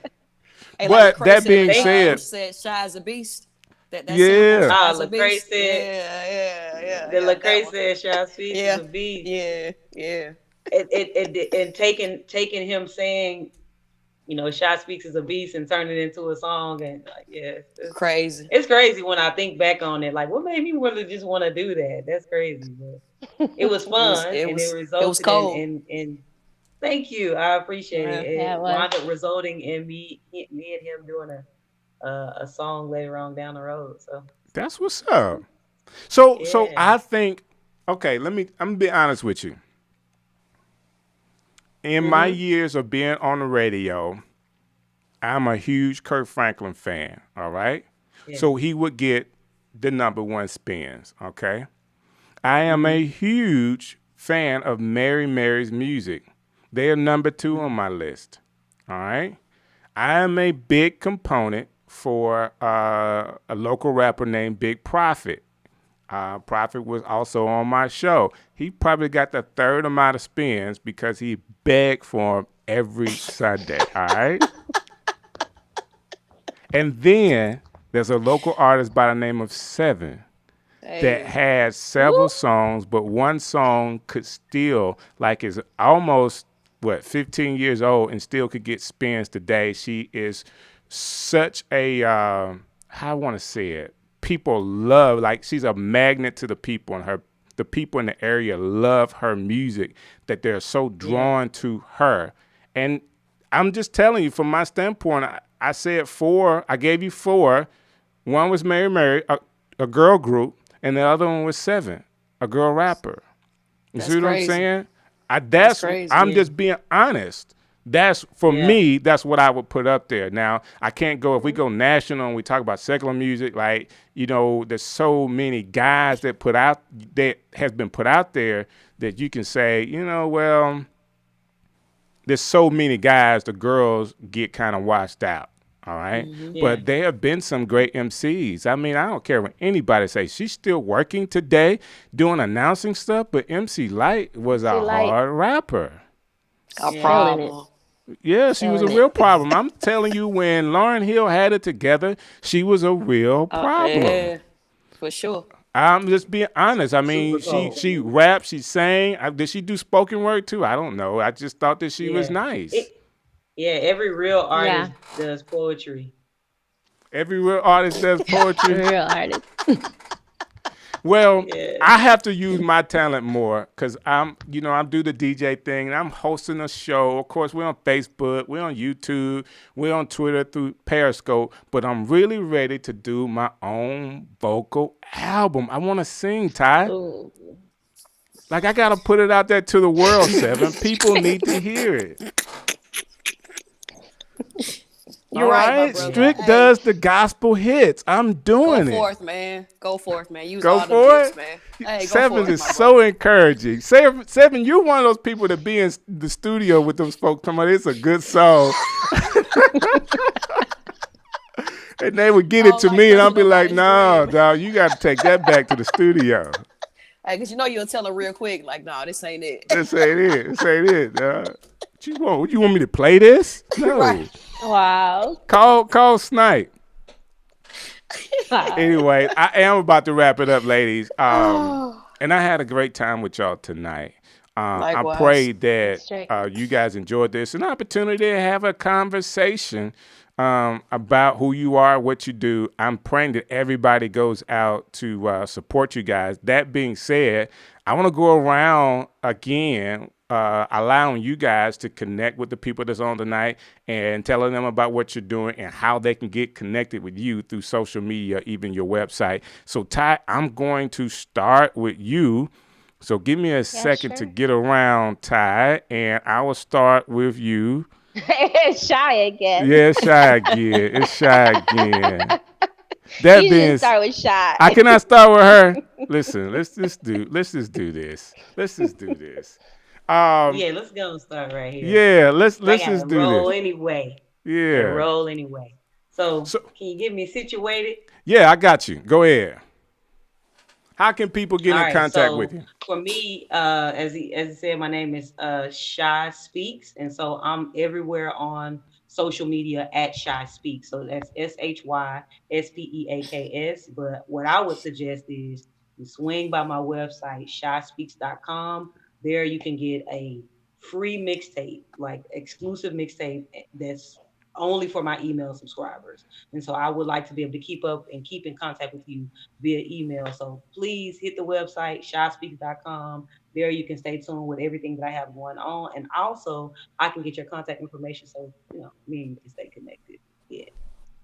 Hey, But Lecrae that said, being Lecrae said- Shy is a beast. That Yeah. sample, Shy is a Lecrae beast. said- Yeah. The that Lecrae one. said ShySpeaks Yeah. is a beast. Yeah. And taking him saying, you know, ShySpeaks is a beast and turning it into a song, and like, yeah, Crazy. it's crazy when I think back on it. Like, what made me really just want to do that? That's crazy, but it was fun, It and was it resulted cold. in. Thank you, I appreciate it. Yeah, It it was. wound up resulting in me and him doing a song later on down the road. So That's what's up. So Yeah. I think, okay, I'm gonna be honest with you. In my years of being on the radio, I'm a huge Kirk Franklin fan, all right? Yeah. So he would get the #1 spins, okay? I am a huge fan of Mary Mary's music. They are #2 on my list, all right? I am a big component for a local rapper named Big Prophet. Prophet was also on my show. He probably got the third amount of spins because he begged for them every Sunday, all right? And then there's a local artist by the name of Seven that had several songs, but one song could still, like, is almost, 15 years old and still could get spins today. She is such a, how I want to say it, people love, like, she's a magnet to the people, and the people in the area love her music, that they're so drawn to her. And I'm just telling you, from my standpoint, I said 4. I gave you 4. One was Mary, a girl group, and the other one was Seven, a girl rapper. You That's see what crazy. I'm saying? That's crazy. I'm just being honest. That's, for me, that's what I would put up there. Now, I can't go, if we go national and we talk about secular music, like, you know, there's so many guys that has been put out there that you can say, you know, well, there's so many guys, the girls get kind of washed out. All right. But there have been some great MCs. I mean, I don't care what anybody says. She's still working today, doing announcing stuff, but MC Light was a hard rapper. A problem. Yeah, she was a real problem. I'm telling you, when Lauryn Hill had it together, she was a real problem. Yeah, for sure. I'm just being honest. I mean, she rapped, she sang. Did she do spoken word too? I don't know. I just thought that she was nice. Every real artist does poetry. Every real artist does poetry. Real artist. Well, I have to use my talent more because I do the DJ thing and I'm hosting a show. Of course, we're on Facebook, we're on YouTube, we're on Twitter through Periscope, but I'm really ready to do my own vocal album. I want to sing, Ty. Ooh. Like, I got to put it out there to the world, Seven. People need to hear it. You're All right, my right, brother. Strick Hey, does the gospel hits. I'm go doing it. forth, man. Go forth, man. Use Go all them for gifts, it. man. Hey, go Seven forth, is my so brother. encouraging. Seven, you're one of those people that be in the studio with those folks. Come on, it's a good song. And they would get I it don't to like me, and I'll touching be like, nobody's no, dream. dog, you got to take that back to the studio. Hey, because you know you'll tell her real quick, like, nah, this ain't it. This ain't it. This ain't it, dog. What you want? You want me to play this? No. Right. Wow. Call Snipe. Wow. Anyway, I am about to wrap it up, ladies. And I had a great time with y'all tonight. I Likewise. pray that Strick. you guys enjoyed this. An opportunity to have a conversation about who you are, what you do. I'm praying that everybody goes out to support you guys. That being said, I want to go around again, allowing you guys to connect with the people that's on tonight and telling them about what you're doing and how they can get connected with you through social media, even your website. So, Ty, I'm going to start with you. So give me a second to sure. get around, Ty, and I will start with you. Shy again. Yeah, it's Shy again. It's Shy again. That You being, didn't start with Shy. I cannot start with her. Listen, let's just do this. Let's just do this. Yeah, let's go and start right here. Yeah, let's I gotta just do roll this. anyway. Yeah. Gotta roll anyway. So, So- can you get me situated? Yeah, I got you. Go ahead. How can people get All in right, contact so with you? for me, as he said, my name is ShySpeaks, and so I'm everywhere on social media at ShySpeaks. So that's ShySpeaks. But what I would suggest is you swing by my website, ShySpeaks.com. There you can get a free mixtape, like exclusive mixtape that's only for my email subscribers. And so I would like to be able to keep up and keep in contact with you via email. So please hit the website, shyspeaks.com. There you can stay tuned with everything that I have going on. And also I can get your contact information so, me and you can stay connected. Yeah.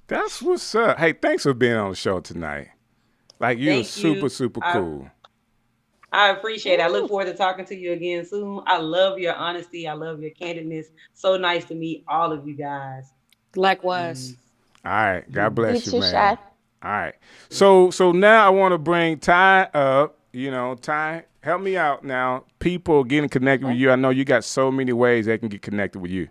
That's what's up. Hey, thanks for being on the show tonight. Like, you were Thank you. super cool. I appreciate it. I look forward to talking to you again soon. I love your honesty. I love your candidness. So nice to meet all of you guys. Likewise. All right. God bless You you, too, man. Shy. All right. So now I want to bring Ty up. Ty, help me out now. People getting connected with you. I know you got so many ways they can get connected with you.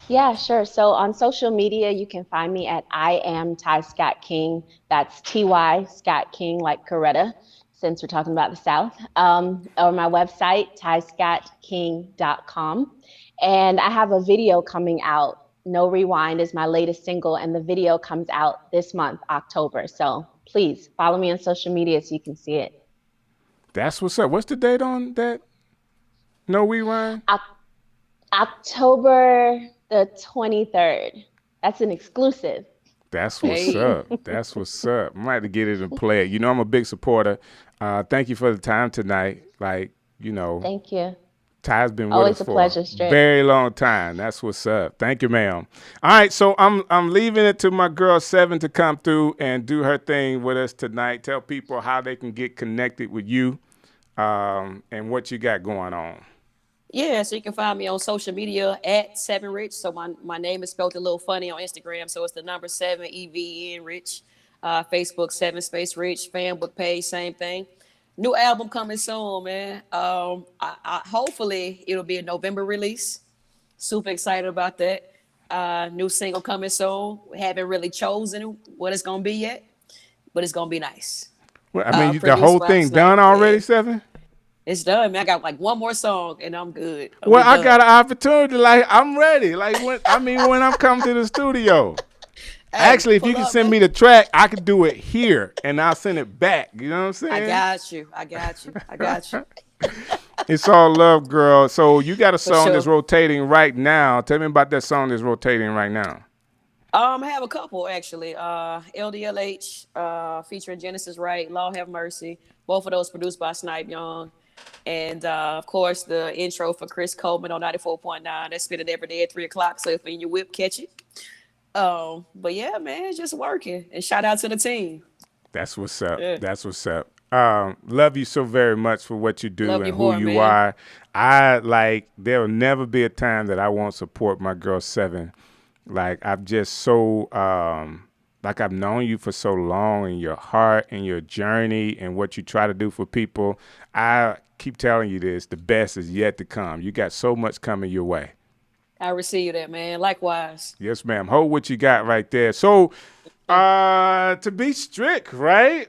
Yeah, sure. So on social media, you can find me at I am Ty Scott King. That's TY Scott King, like Coretta, since we're talking about the South. Or my website, tyscottking.com. And I have a video coming out. No Rewind is my latest single, and the video comes out this month, October. So please follow me on social media so you can see it. That's what's up. What's the date on that? No Rewind? October the 23rd. That's an exclusive. That's what's Hey. up. That's what's up. I might have to get it and play it. I'm a big supporter. Thank you for the time tonight. Thank you. Ty's been with Always us a for pleasure, a Strick. very long time. That's what's up. Thank you, ma'am. All right, so I'm leaving it to my girl Seven to come through and do her thing with us tonight. Tell people how they can get connected with you, and what you got going on. Yeah, so you can find me on social media at 7Rich. So my name is spelled a little funny on Instagram. So it's the number 7 EVN Rich. Facebook 7 Space Rich. Fanbook page, same thing. New album coming soon, man. I hopefully it'll be a November release. Super excited about that. New single coming soon. We haven't really chosen what it's gonna be yet, but it's gonna be nice. Well, I mean, the Produced whole by thing Snipe, done already, yeah. Seven? It's done, man. I got like one more song and I'm good. Well, I got an opportunity. Like, I'm ready. Like, when I'm coming to the studio. Actually, if you can send me the track, I could do it here, and I'll send it back. You know what I'm saying? I got you. It's all love, girl. So you got a song sure. that's rotating right now. Tell me about that song that's rotating right now. I have a couple actually. LDLH, featuring Genesis Wright, Lord Have Mercy. Both of those produced by Snipe Young. And of course, the intro for Chris Coleman on 94.9. That's spinning every day at 3 o'clock. So if you're in your whip, catch it. But yeah, man, just working. And shout out to the team. That's what's up. Yeah. That's what's up. Love you so very much for what you do Love and you who more, you man. are. There will never be a time that I won't support my girl Seven Like I've just so like I've known you for so long, and your heart and your journey and what you try to do for people. I keep telling you this, the best is yet to come. You got so much coming your way. I receive that, man. Likewise. Yes, ma'am. Hold what you got right there. So to be strict, right?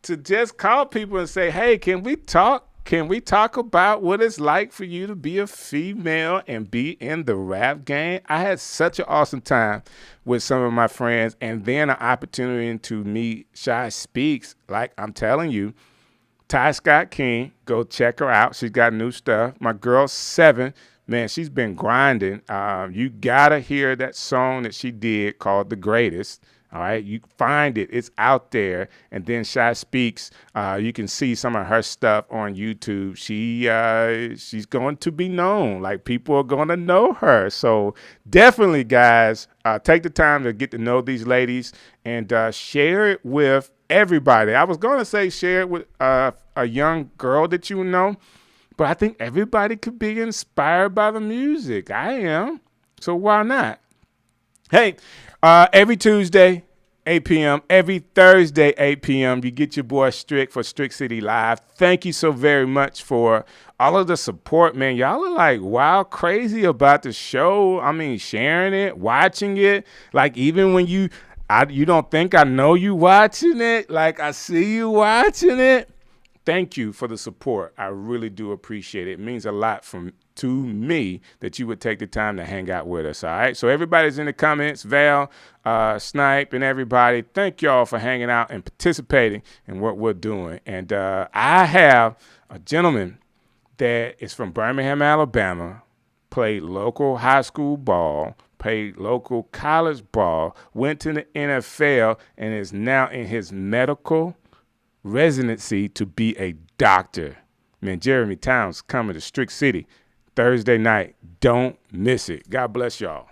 To just call people and say, hey, can we talk? Can we talk about what it's like for you to be a female and be in the rap game? I had such an awesome time with some of my friends, and then an opportunity to meet ShySpeaks. Like I'm telling you, Scott King, go check her out. She's got new stuff. My girl, 7, man, she's been grinding. You got to hear that song that she did called The Greatest. All right, you find it. It's out there. And then ShySpeaks, you can see some of her stuff on YouTube. She's going to be known. Like, people are going to know her. So definitely, guys, take the time to get to know these ladies and share it with everybody. I was going to say share it with a young girl that you know, but I think everybody could be inspired by the music. I am. So why not? Hey, every Tuesday, 8 p.m., every Thursday, 8 p.m., you get your boy Strick for Strick City Live. Thank you so very much for all of the support, man. Y'all are like wild crazy about the show. I mean, sharing it, watching it. Like, even when you don't think I know you watching it. Like, I see you watching it. Thank you for the support. I really do appreciate it. It means a lot to me that you would take the time to hang out with us, all right? So everybody's in the comments, Val, Snipe, and everybody, thank y'all for hanging out and participating in what we're doing. And I have a gentleman that is from Birmingham, Alabama, played local high school ball, played local college ball, went to the NFL, and is now in his medical residency to be a doctor. Man, Jeremy Towns coming to Strick City Thursday night. Don't miss it. God bless y'all.